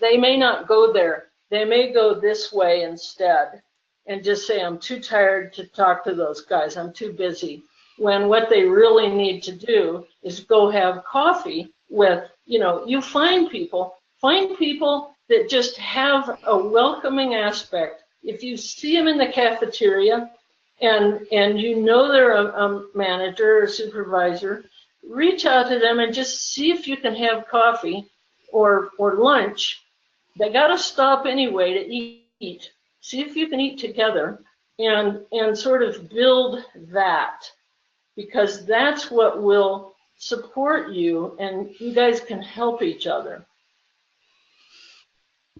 they may not go there. They may go this way instead and just say, I'm too tired to talk to those guys. I'm too busy. When what they really need to do is go have coffee with, you find people that just have a welcoming aspect. If you see them in the cafeteria and they're a manager or supervisor, reach out to them and just see if you can have coffee or lunch. They got to stop anyway to eat. See if you can eat together and sort of build that, because that's what will support you and you guys can help each other.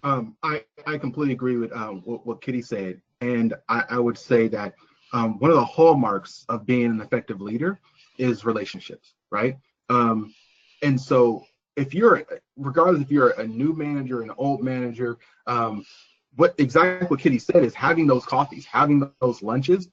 I completely agree with what Kitty said, and I would say that one of the hallmarks of being an effective leader is relationships, right? And so regardless if you're a new manager, an old manager, exactly what Kitty said is having those coffees, having those lunches.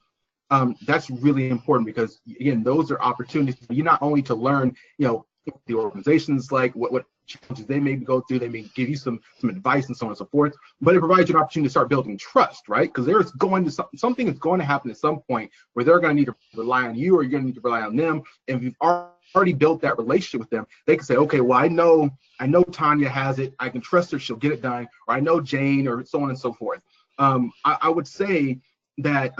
That's really important because again, those are opportunities for you not only to learn, what the organization's like, what challenges they may go through, they may give you some advice and so on and so forth, but it provides you an opportunity to start building trust, right? Because there's going to something is going to happen at some point where they're going to need to rely on you or you're going to need to rely on them. And if you've already built that relationship with them, they can say, okay, well, I know Tanya has it, I can trust her, she'll get it done, or I know Jane, or so on and so forth. I would say that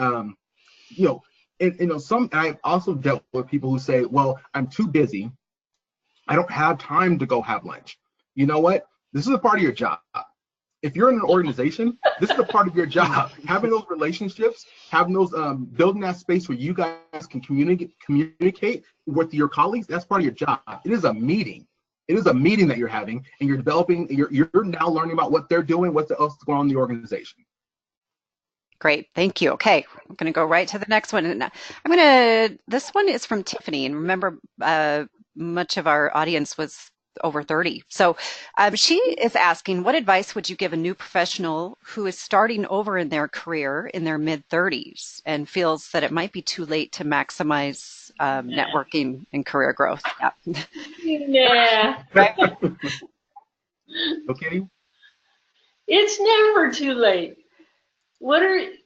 I've also dealt with people who say, well, I'm too busy, I don't have time to go have lunch. You know what? This is a part of your job. If you're in an organization, this is a part of your job. Having those relationships, having those, building that space where you guys can communicate with your colleagues, that's part of your job. It is a meeting. It is a meeting that you're having, and you're developing, you're now learning about what they're doing, what else is going on in the organization. Great, thank you. Okay, I'm going to go right to the next one. And this one is from Tiffany. And remember, much of our audience was over 30. So she is asking, what advice would you give a new professional who is starting over in their career in their mid-30s and feels that it might be too late to maximize networking and career growth? Yeah. Right? Okay. It's never too late. I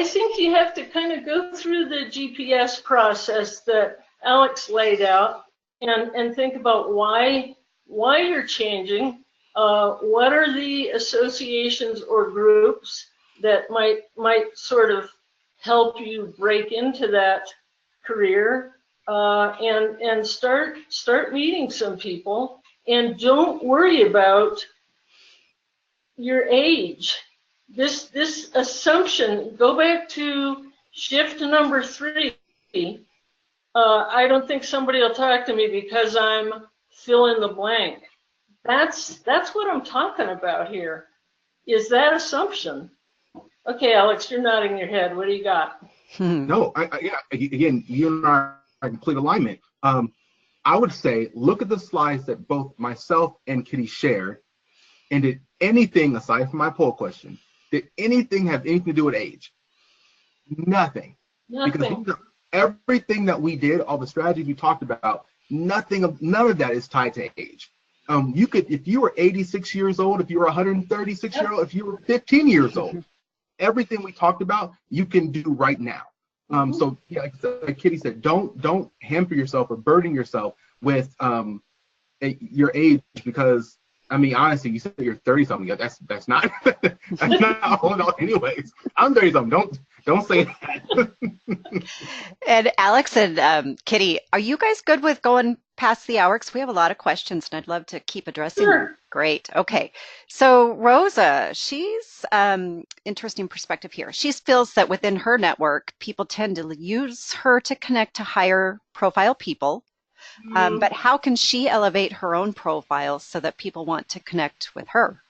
think you have to kind of go through the GPS process that Alex laid out and think about why you're changing. What are the associations or groups that might sort of help you break into that career, and start meeting some people, and don't worry about your age. This assumption, go back to shift number 3. I don't think somebody will talk to me because I'm fill in the blank. That's what I'm talking about here, is that assumption. Okay, Alex, you're nodding your head. What do you got? No, again, you and I are in complete alignment. I would say, look at the slides that both myself and Kitty shared, and did anything, aside from my poll question, did anything have anything to do with age? Nothing. Because everything that we did, all the strategies we talked about, none of that is tied to age. You could, if you were 86 years old, if you were 136 years old, if you were 15 years old, everything we talked about, you can do right now. So yeah, like Kitty said, don't hamper yourself or burden yourself with your age, because I mean, honestly, you said you're 30 something. That's not that's not old enough anyways. I'm 30 something. Don't say that. And Alex and Kitty, are you guys good with going past the hour? Because we have a lot of questions and I'd love to keep addressing them. Great. Okay. So Rosa, she's interesting perspective here. She feels that within her network, people tend to use her to connect to higher profile people. But how can she elevate her own profile so that people want to connect with her?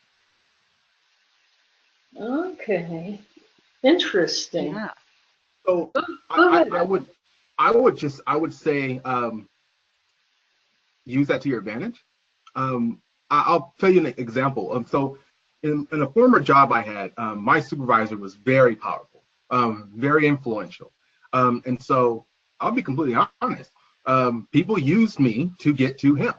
Okay. Interesting. Yeah. So I would say use that to your advantage. I'll tell you an example. So in a former job I had, my supervisor was very powerful, very influential. And so I'll be completely honest. People used me to get to him.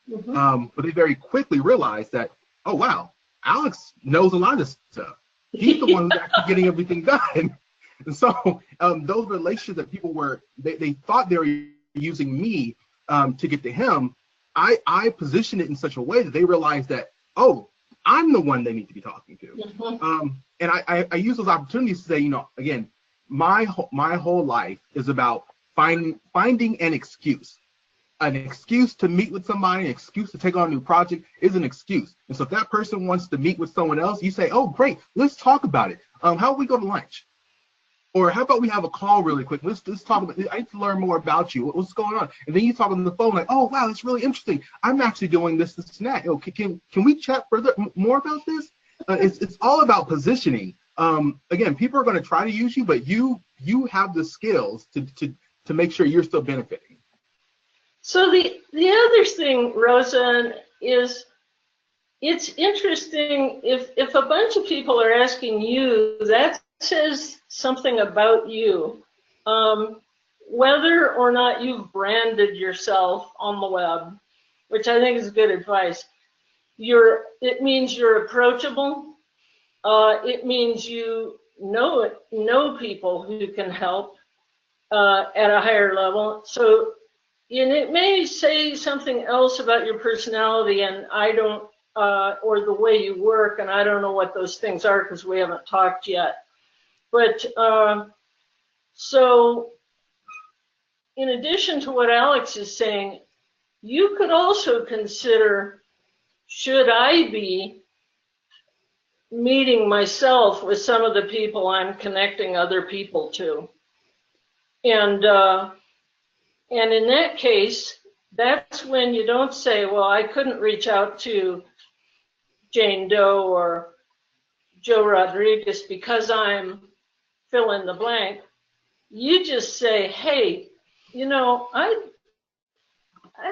But they very quickly realized that, oh, wow, Alex knows a lot of stuff. He's the one who's actually getting everything done. And so those relationships that people they thought they were using me to get to him, I positioned it in such a way that they realized that, oh, I'm the one they need to be talking to. And I use those opportunities to say, again, my whole life is about finding an excuse. An excuse to meet with somebody, an excuse to take on a new project is an excuse. And so if that person wants to meet with someone else, you say, oh, great, let's talk about it. How about we go to lunch? Or how about we have a call really quick? Let's talk about. I need to learn more about you. What's going on? And then you talk on the phone like, oh wow, that's really interesting. I'm actually doing this, and that. Can we chat further more about this? It's all about positioning. Again, people are going to try to use you, but you have the skills to make sure you're still benefiting. So the other thing, Rosa, is it's interesting if a bunch of people are asking you, that says something about you. Whether or not you've branded yourself on the web, which I think is good advice. It means you're approachable. It means you know people who can help at a higher level. So, and it may say something else about your personality, and I don't, or the way you work, and I don't know what those things are because we haven't talked yet. But so, in addition to what Alex is saying, you could also consider, should I be meeting myself with some of the people I'm connecting other people to? And in that case, that's when you don't say, well, I couldn't reach out to Jane Doe or Joe Rodriguez because I'm fill in the blank. You just say, hey, you know, I'd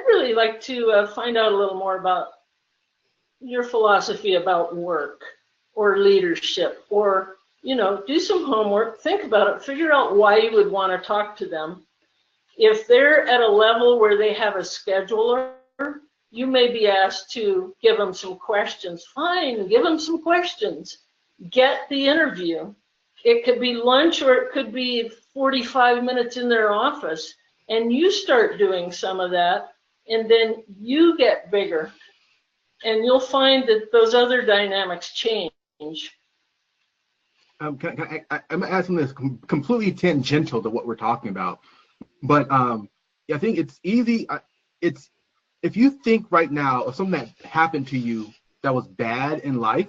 really like to find out a little more about your philosophy about work or leadership, or, you know, do some homework, think about it, figure out why you would want to talk to them. If they're at a level where they have a scheduler, you may be asked to give them some questions. Fine, give them some questions. Get the interview. It could be lunch or it could be 45 minutes in their office, and you start doing some of that, and then you get bigger, and you'll find that those other dynamics change. I'm asking this completely tangential to what we're talking about, but I think it's easy. It's if you think right now of something that happened to you that was bad in life,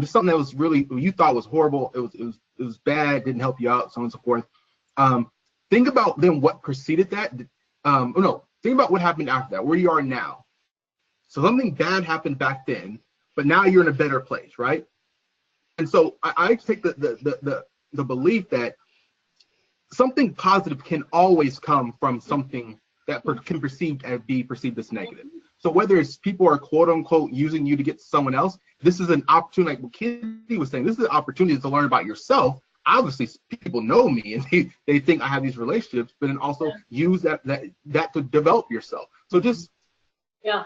just something that was really you thought was horrible, it was bad, didn't help you out, so on and so forth. Think about then what preceded that. Think about what happened after that, where you are now. So something bad happened back then, but now you're in a better place, right? And so I take the belief that something positive can always come from something that can be perceived as negative. So whether it's people are quote unquote using you to get to someone else, this is an opportunity, like what Kitty was saying, this is an opportunity to learn about yourself. Obviously, people know me and they think I have these relationships, but then also use that to develop yourself. So just yeah.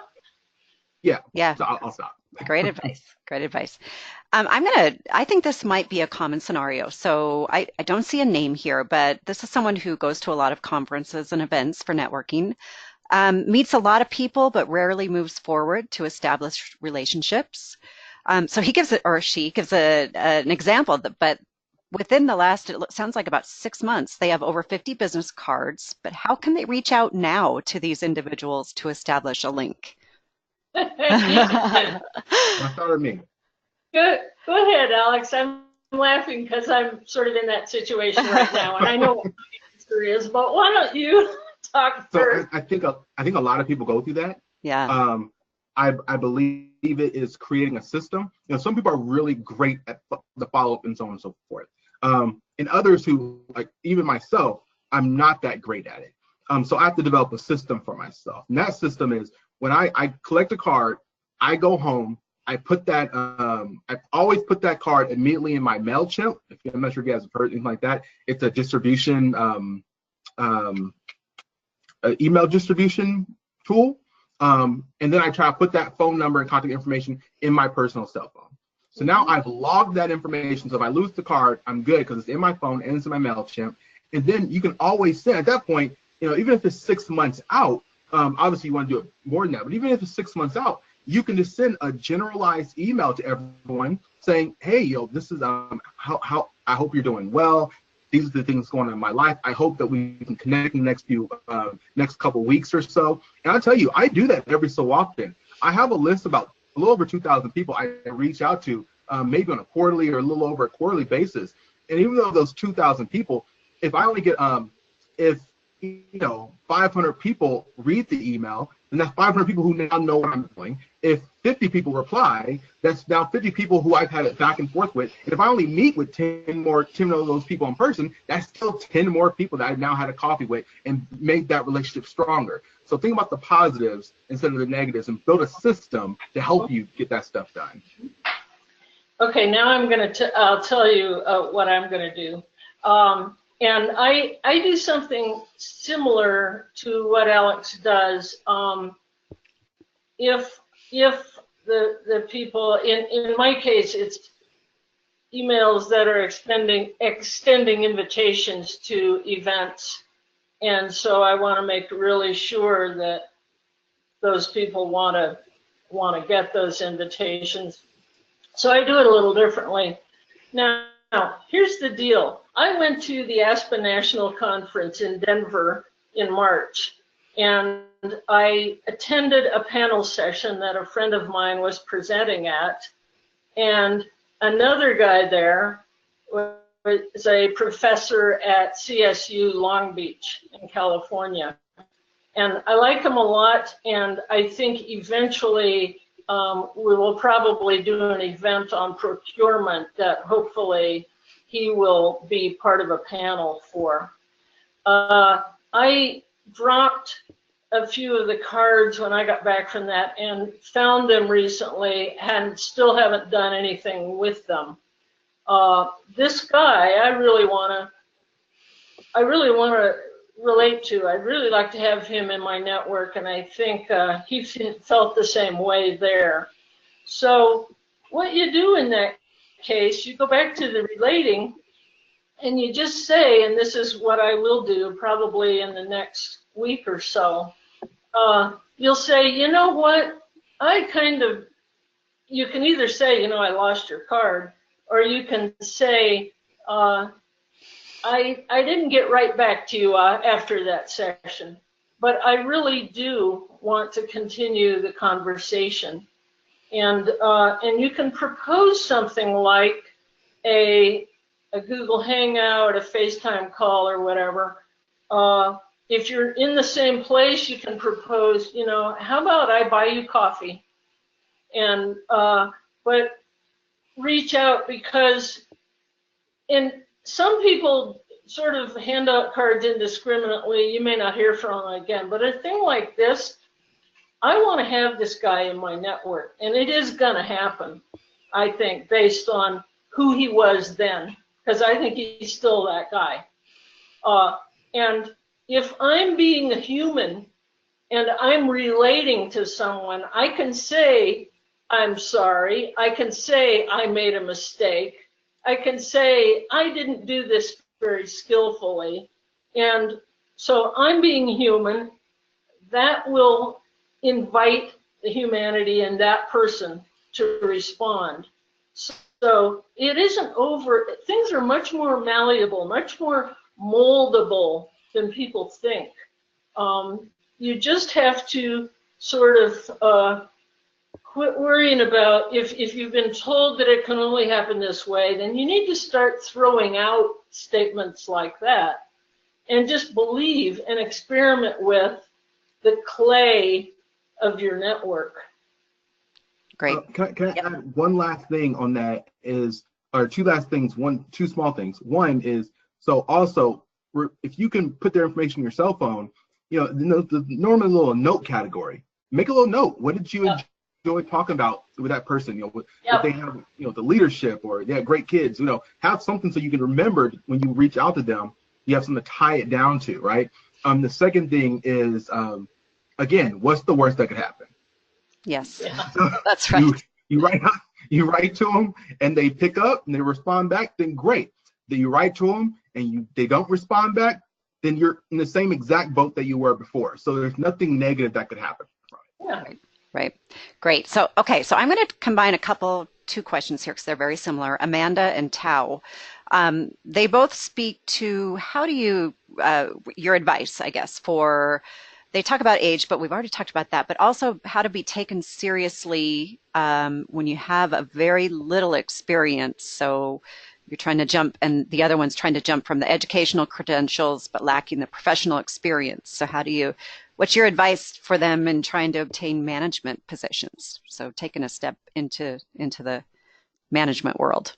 So I'll stop. Great advice. Great advice. I think this might be a common scenario. So I don't see a name here, but this is someone who goes to a lot of conferences and events for networking, meets a lot of people, but rarely moves forward to establish relationships. So he gives it, or she gives an example, but within the last, it sounds like about 6 months, they have over 50 business cards, but how can they reach out now to these individuals to establish a link? I thought of me. Go ahead, Alex. I'm laughing because I'm sort of in that situation right now, and I know what my answer is, but why don't you talk first? So I think a lot of people go through that. Yeah. I believe it is creating a system. You know, some people are really great at the follow-up and so on and so forth. And others who, like even myself, I'm not that great at it. So I have to develop a system for myself. And that system is when I collect a card, I go home, I put that, I always put that card immediately in my MailChimp. I'm not sure if you guys have heard anything like that. It's a distribution, email distribution tool. And then I try to put that phone number and contact information in my personal cell phone. So now I've logged that information. So if I lose the card, I'm good because it's in my phone and it's in my MailChimp. And then you can always send, at that point, you know, even if it's 6 months out, obviously you want to do it more than that, but even if it's 6 months out, you can just send a generalized email to everyone saying, hey, this is how I hope you're doing well. These are the things going on in my life. I hope that we can connect in the next couple weeks or so. And I'll tell you, I do that every so often. I have a list about a little over 2,000 people I reach out to, maybe on a quarterly or a little over a quarterly basis. And even though those 2,000 people, if I only get if 500 people read the email, then that's 500 people who now know what I'm doing. If 50 people reply, that's now 50 people who I've had it back and forth with. And if I only meet with 10 of those people in person, that's still 10 more people that I've now had a coffee with and made that relationship stronger. So think about the positives instead of the negatives and build a system to help you get that stuff done. Okay, now I'll tell you what I'm going to do. And I do something similar to what Alex does. If the people, in my case, it's emails that are extending invitations to events. And so I want to make really sure that those people want to get those invitations. So I do it a little differently. Now, here's the deal. I went to the Aspen National Conference in Denver in March, and I attended a panel session that a friend of mine was presenting at, and another guy there was a professor at CSU Long Beach in California. And I like him a lot, and I think eventually we will probably do an event on procurement that hopefully he will be part of a panel for. I dropped a few of the cards when I got back from that and found them recently and still haven't done anything with them. This guy I really want to relate to. I'd really like to have him in my network, and I think he felt the same way there. So what you do in that case, you go back to the relating, and you just say, and this is what I will do probably in the next week or so, you'll say, you know what, you can either say, I lost your card, or you can say, I didn't get right back to you after that session, but I really do want to continue the conversation. And you can propose something like a Google Hangout, a FaceTime call, or whatever. If you're in the same place, you can propose, how about I buy you coffee? And but reach out, because some people sort of hand out cards indiscriminately. You may not hear from them again, but a thing like this, I want to have this guy in my network, and it is going to happen, I think, based on who he was then, because I think he's still that guy. And if I'm being a human and I'm relating to someone, I can say, I'm sorry. I can say I made a mistake. I can say I didn't do this very skillfully. And so I'm being human. That will invite the humanity in that person to respond. So it isn't over. Things are much more malleable, much more moldable than people think. You just have to sort of quit worrying about if you've been told that it can only happen this way, then you need to start throwing out statements like that and just believe and experiment with the clay of your network. Great. Can I add one last thing on that or two last things, two small things. One is, so also, if you can put their information in your cell phone, the normal little note category, make a little note. What did you enjoy talking about with that person? If they have, the leadership, or they have great kids, have something so you can remember when you reach out to them, you have something to tie it down to, right? The second thing is, again, what's the worst that could happen? Yes, that's right. You write to them and they pick up and they respond back, then great. Then you write to them and they don't respond back, then you're in the same exact boat that you were before. So there's nothing negative that could happen. Yeah. Right. Great. So, okay. So I'm going to combine two questions here because they're very similar. Amanda and Tao, they both speak to how do you, your advice, I guess, they talk about age, but we've already talked about that, but also how to be taken seriously when you have a very little experience. So you're trying to jump, and the other one's trying to jump from the educational credentials but lacking the professional experience. So what's your advice for them in trying to obtain management positions? So taking a step into the management world.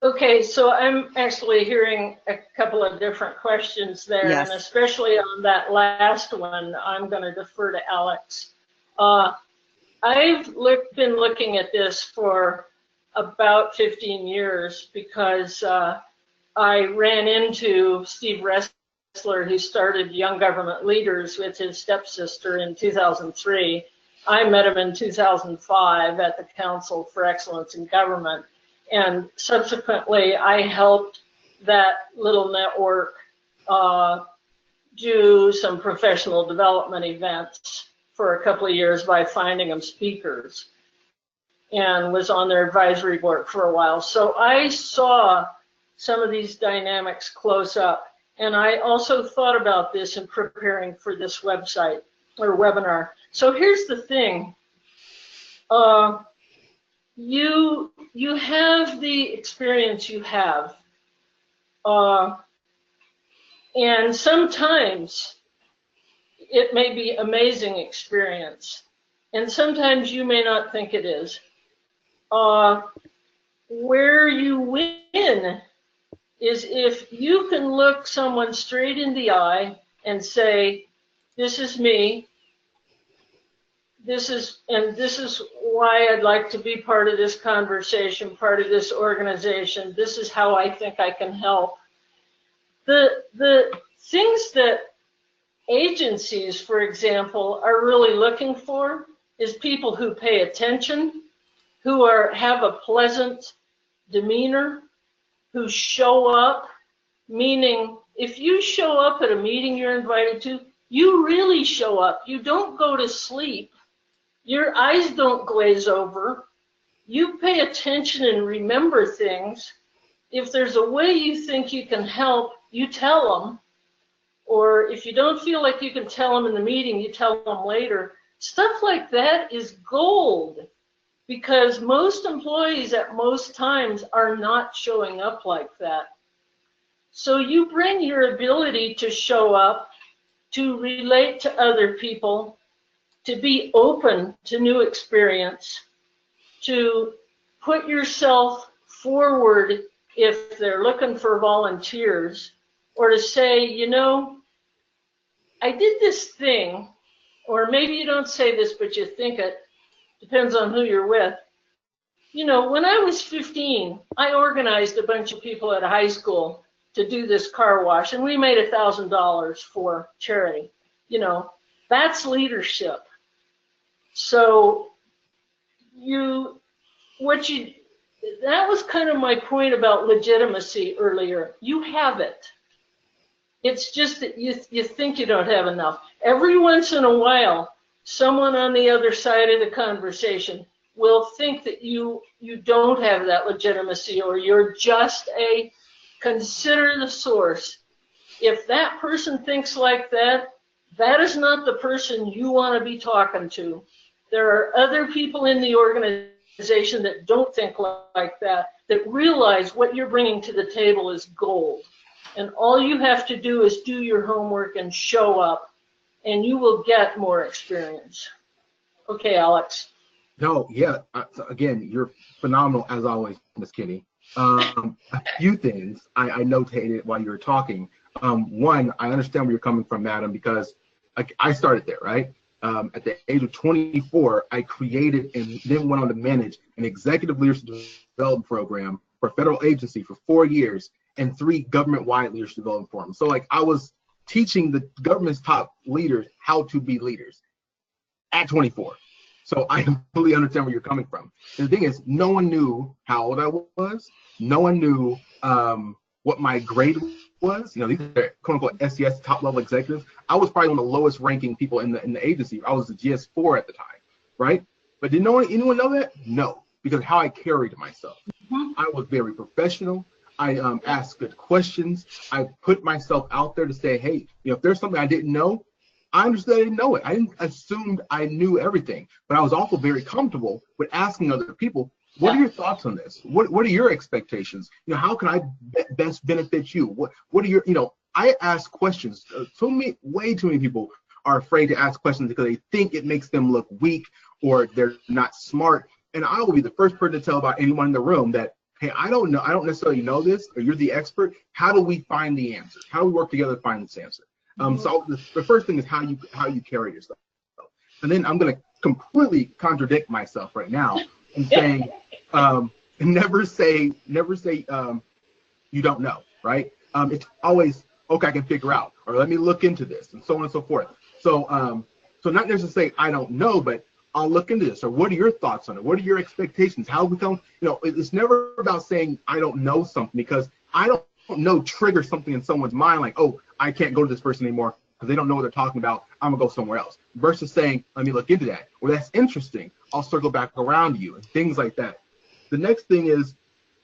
Okay, so I'm actually hearing a couple of different questions there, Yes. and especially on that last one, I'm going to defer to Alex. I've been looking at this for about 15 years because I ran into Steve Ressler, who started Young Government Leaders with his stepsister in 2003. I met him in 2005 at the Council for Excellence in Government. And subsequently, I helped that little network do some professional development events for a couple of years by finding them speakers, and was on their advisory board for a while. So I saw some of these dynamics close up. And I also thought about this in preparing for this website or webinar. So here's the thing. You have the experience you have. And sometimes it may be amazing experience. And sometimes you may not think it is. Where you win is if you can look someone straight in the eye and say, this is me, this is why I'd like to be part of this conversation, part of this organization, this is how I think I can help. The things that agencies, for example, are really looking for is people who pay attention, who have a pleasant demeanor, who show up, meaning if you show up at a meeting you're invited to, you really show up. You don't go to sleep. Your eyes don't glaze over. You pay attention and remember things. If there's a way you think you can help, you tell them. Or if you don't feel like you can tell them in the meeting, you tell them later. Stuff like that is gold, because most employees at most times are not showing up like that. So you bring your ability to show up, to relate to other people, to be open to new experience, to put yourself forward if they're looking for volunteers, or to say, you know, I did this thing, or maybe you don't say this, but you think it, depends on who you're with. You know, when I was 15, I organized a bunch of people at a high school to do this car wash, and we made $1,000 for charity. You know, that's leadership. So that was kind of my point about legitimacy earlier. You have it. It's just that you think you don't have enough. Every once in a while, someone on the other side of the conversation will think that you don't have that legitimacy, or you're just consider the source. If that person thinks like that, that is not the person you want to be talking to. There are other people in the organization that don't think like that realize what you're bringing to the table is gold. And all you have to do is do your homework and show up, and you will get more experience. Okay, Alex. No, yeah. So again, you're phenomenal as always, Miss Kitty. A few things I notated while you were talking. One, I understand where you're coming from, madam, because I started there, right? At the age of 24, I created and then went on to manage an executive leadership development program for a federal agency for 4 years and 3 government-wide leadership development programs. So I was teaching the government's top leaders how to be leaders at 24. So I completely understand where you're coming from. And the thing is, no one knew how old I was. No one knew what my grade was. You know, these are quote unquote SES top level executives. I was probably one of the lowest ranking people in the agency. I was a GS4 at the time, right? But did anyone know that? No, because of how I carried myself. I was very professional. I asked good questions. I put myself out there to say, hey, you know, if there's something I didn't know, I understood I didn't know it. I didn't assume I knew everything, but I was also very comfortable with asking other people, What are your thoughts on this? What are your expectations? How can I best benefit you? What are your, I ask questions. Way too many people are afraid to ask questions because they think it makes them look weak or they're not smart. And I will be the first person to tell about anyone in the room that, hey, I don't necessarily know this, or you're the expert. How do we find the answer? How do we work together to find this answer? So the first thing is how you carry yourself. And then I'm going to completely contradict myself right now and saying, never say you don't know, right? It's always, okay, I can figure out, or let me look into this, and so on and so forth. So not necessarily say I don't know, but I'll look into this, or what are your thoughts on it? What are your expectations? How become, it's never about saying I don't know something, because I don't know triggers something in someone's mind like, oh, I can't go to this person anymore because they don't know what they're talking about. I'm gonna go somewhere else. Versus saying, let me look into that. Well, that's interesting. I'll circle back around you, and things like that. The next thing is,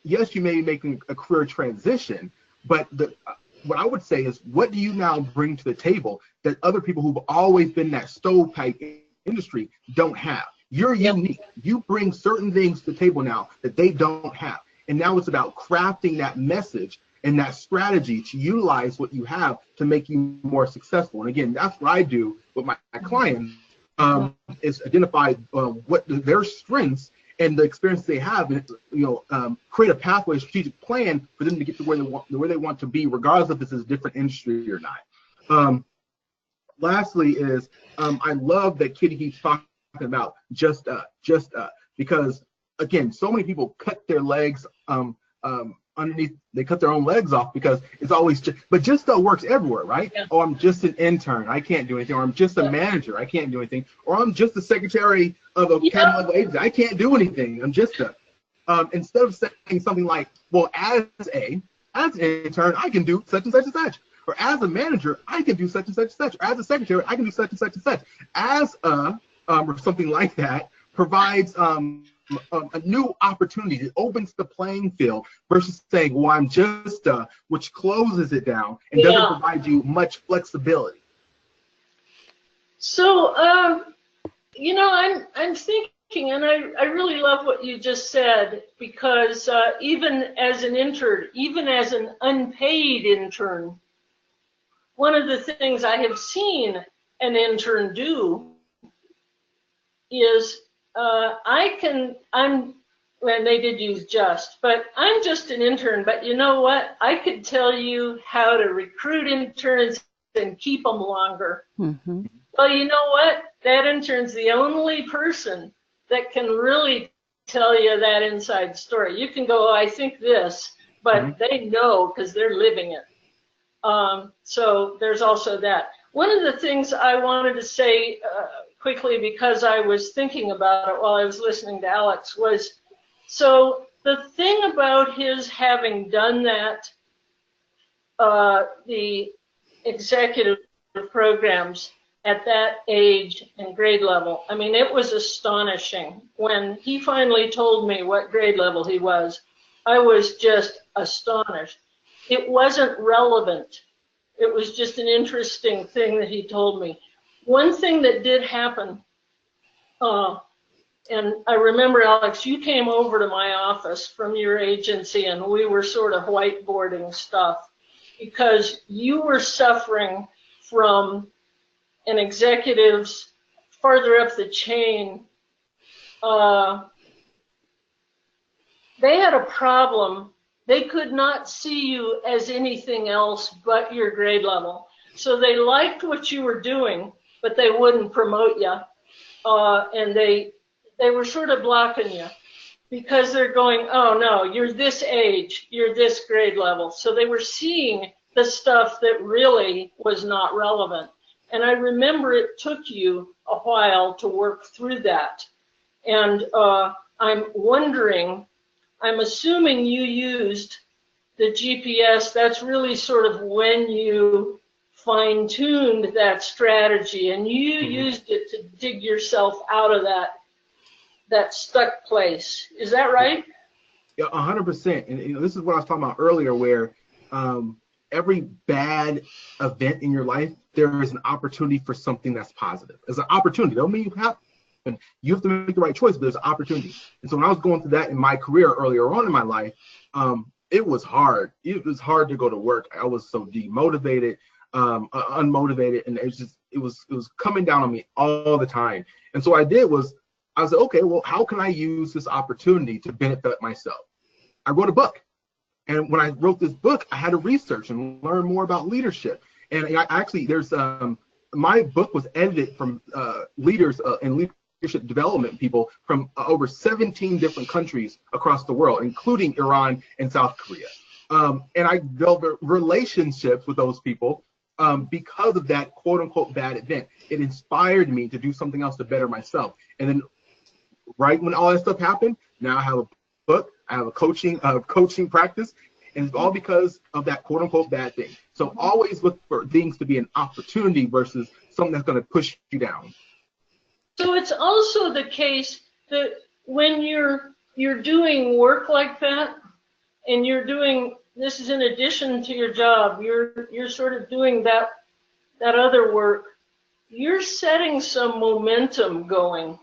yes, you may be making a career transition, but what I would say is, what do you now bring to the table that other people who've always been in that stovepipe industry don't have? You're unique. You bring certain things to the table now that they don't have. And now it's about crafting that message and that strategy to utilize what you have to make you more successful. And again, that's what I do with my clients, is identify what their strengths and the experience they have, and create a pathway, a strategic plan for them to get to where they want to be, regardless if it's a different industry or not. Lastly is, I love that Kitty keeps talking about just because, again, so many people cut their legs underneath. They cut their own legs off because it's always just works everywhere, right? Yeah. Oh, I'm just an intern, I can't do anything. Or I'm just a manager, I can't do anything. Or I'm just the secretary of a cabinet level agency, I can't do anything. I'm just instead of saying something like, well, as an intern, I can do such and such and such. Or as a manager, I can do such and such and such. Or as a secretary, I can do such and such and such. As or something like that provides a new opportunity. It opens the playing field versus saying, well, I'm just which closes it down and doesn't provide you much flexibility. So, I'm thinking, and I really love what you just said, because even as an intern, even as an unpaid intern, one of the things I have seen an intern do is and they did use just, but I'm just an intern, but you know what? I could tell you how to recruit interns and keep them longer. Mm-hmm. Well, you know what? That intern's the only person that can really tell you that inside story. You can go, oh, I think this, but they know because they're living it. So there's also that. One of the things I wanted to say quickly, because I was thinking about it while I was listening to Alex, was, so the thing about his having done that, the executive programs at that age and grade level, I mean, it was astonishing. When he finally told me what grade level he was, I was just astonished. It wasn't relevant. It was just an interesting thing that he told me. One thing that did happen, and I remember, Alex, you came over to my office from your agency and we were sort of whiteboarding stuff because you were suffering from an executive's farther up the chain. They had a problem. They could not see you as anything else but your grade level. So they liked what you were doing, but they wouldn't promote you. And they were sort of blocking you because they're going, oh no, you're this age, you're this grade level. So they were seeing the stuff that really was not relevant. And I remember it took you a while to work through that. And I'm wondering, I'm assuming you used the GPS. That's really sort of when you fine-tuned that strategy, and you used it to dig yourself out of that stuck place. Is that right? Yeah, 100%. And this is what I was talking about earlier, where every bad event in your life, there is an opportunity for something that's positive. It's an opportunity. Don't mean you have and you have to make the right choice, but there's opportunity. And so when I was going through that in my career earlier on in my life, it was hard. It was hard to go to work. I was so demotivated, unmotivated, and it was coming down on me all the time. And so what I did was, I said, okay, well, how can I use this opportunity to benefit myself? I wrote a book. And when I wrote this book, I had to research and learn more about leadership. And I actually, there's my book was edited from leaders and leadership development people from over 17 different countries across the world, including Iran and South Korea. And I developed relationships with those people because of that quote unquote bad event. It inspired me to do something else to better myself. And then right when all that stuff happened, now I have a book, I have a coaching practice, and it's all because of that quote unquote bad thing. So always look for things to be an opportunity versus something that's going to push you down. So it's also the case that when you're doing work like that, and you're doing, this is in addition to your job, you're sort of doing that other work, you're setting some momentum going.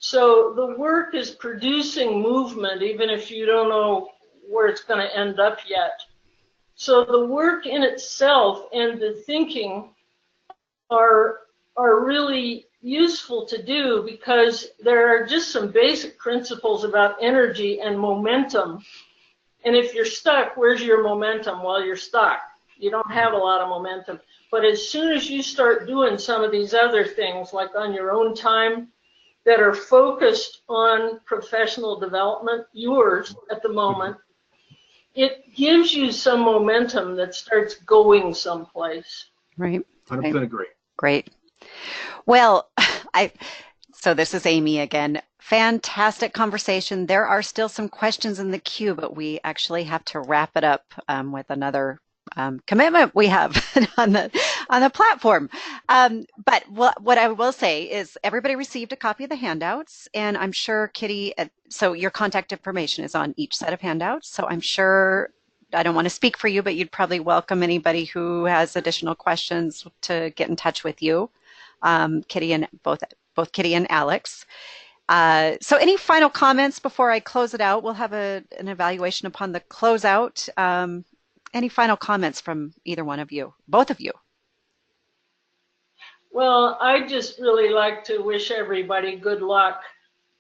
So the work is producing movement, even if you don't know where it's going to end up yet. So the work in itself and the thinking are really useful to do, because there are just some basic principles about energy and momentum. And if you're stuck, where's your momentum? Well, you're stuck. You don't have a lot of momentum. But as soon as you start doing some of these other things, like on your own time, that are focused on professional development, yours at the moment, it gives you some momentum that starts going someplace. Right. 100% agree. Great. Well, so this is Amy again. Fantastic conversation. There are still some questions in the queue, but we actually have to wrap it up with another commitment we have on the platform. But what I will say is everybody received a copy of the handouts, and I'm sure Kitty, so your contact information is on each set of handouts. So I'm sure, I don't want to speak for you, but you'd probably welcome anybody who has additional questions to get in touch with you, Kitty, and both Kitty and Alex. So any final comments before I close it out? We'll have an evaluation upon the closeout. Any final comments from either one of you, both of you? Well, I just really like to wish everybody good luck,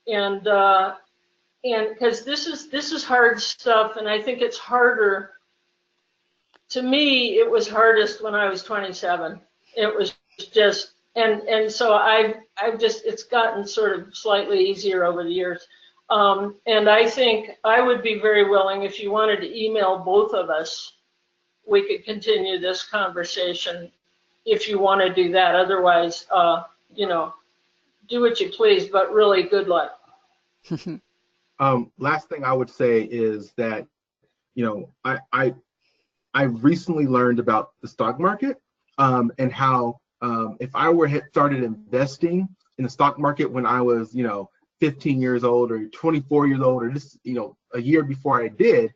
and because this is hard stuff, and I think it's harder. To me, it was hardest when I was 27. It was just, and so I've just, it's gotten sort of slightly easier over the years. And I think I would be very willing, if you wanted to email both of us, we could continue this conversation if you want to do that. Otherwise, do what you please, but really good luck. Last thing I would say is that, I recently learned about the stock market and how if I had started investing in the stock market when I was, 15 years old or 24 years old, or just, a year before I did,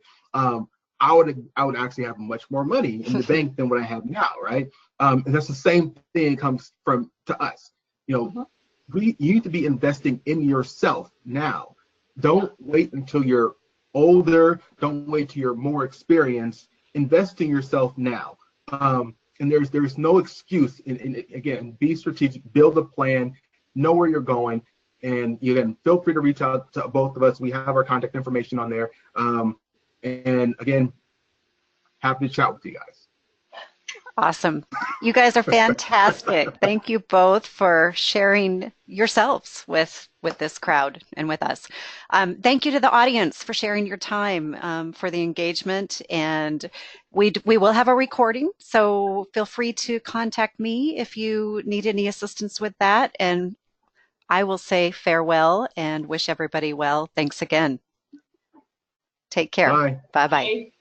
I would actually have much more money in the bank than what I have now, right? And that's the same thing comes to us. You need to be investing in yourself now. Don't wait until you're older. Don't wait till you're more experienced. Invest in yourself now. And there's no excuse. Again, be strategic, build a plan, know where you're going, and again, feel free to reach out to both of us. We have our contact information on there. And again, happy to chat with you guys. Awesome. You guys are fantastic. Thank you both for sharing yourselves with this crowd and with us. Thank you to the audience for sharing your time, for the engagement. And we will have a recording, so feel free to contact me if you need any assistance with that. And I will say farewell and wish everybody well. Thanks again. Take care. Bye. Bye-bye.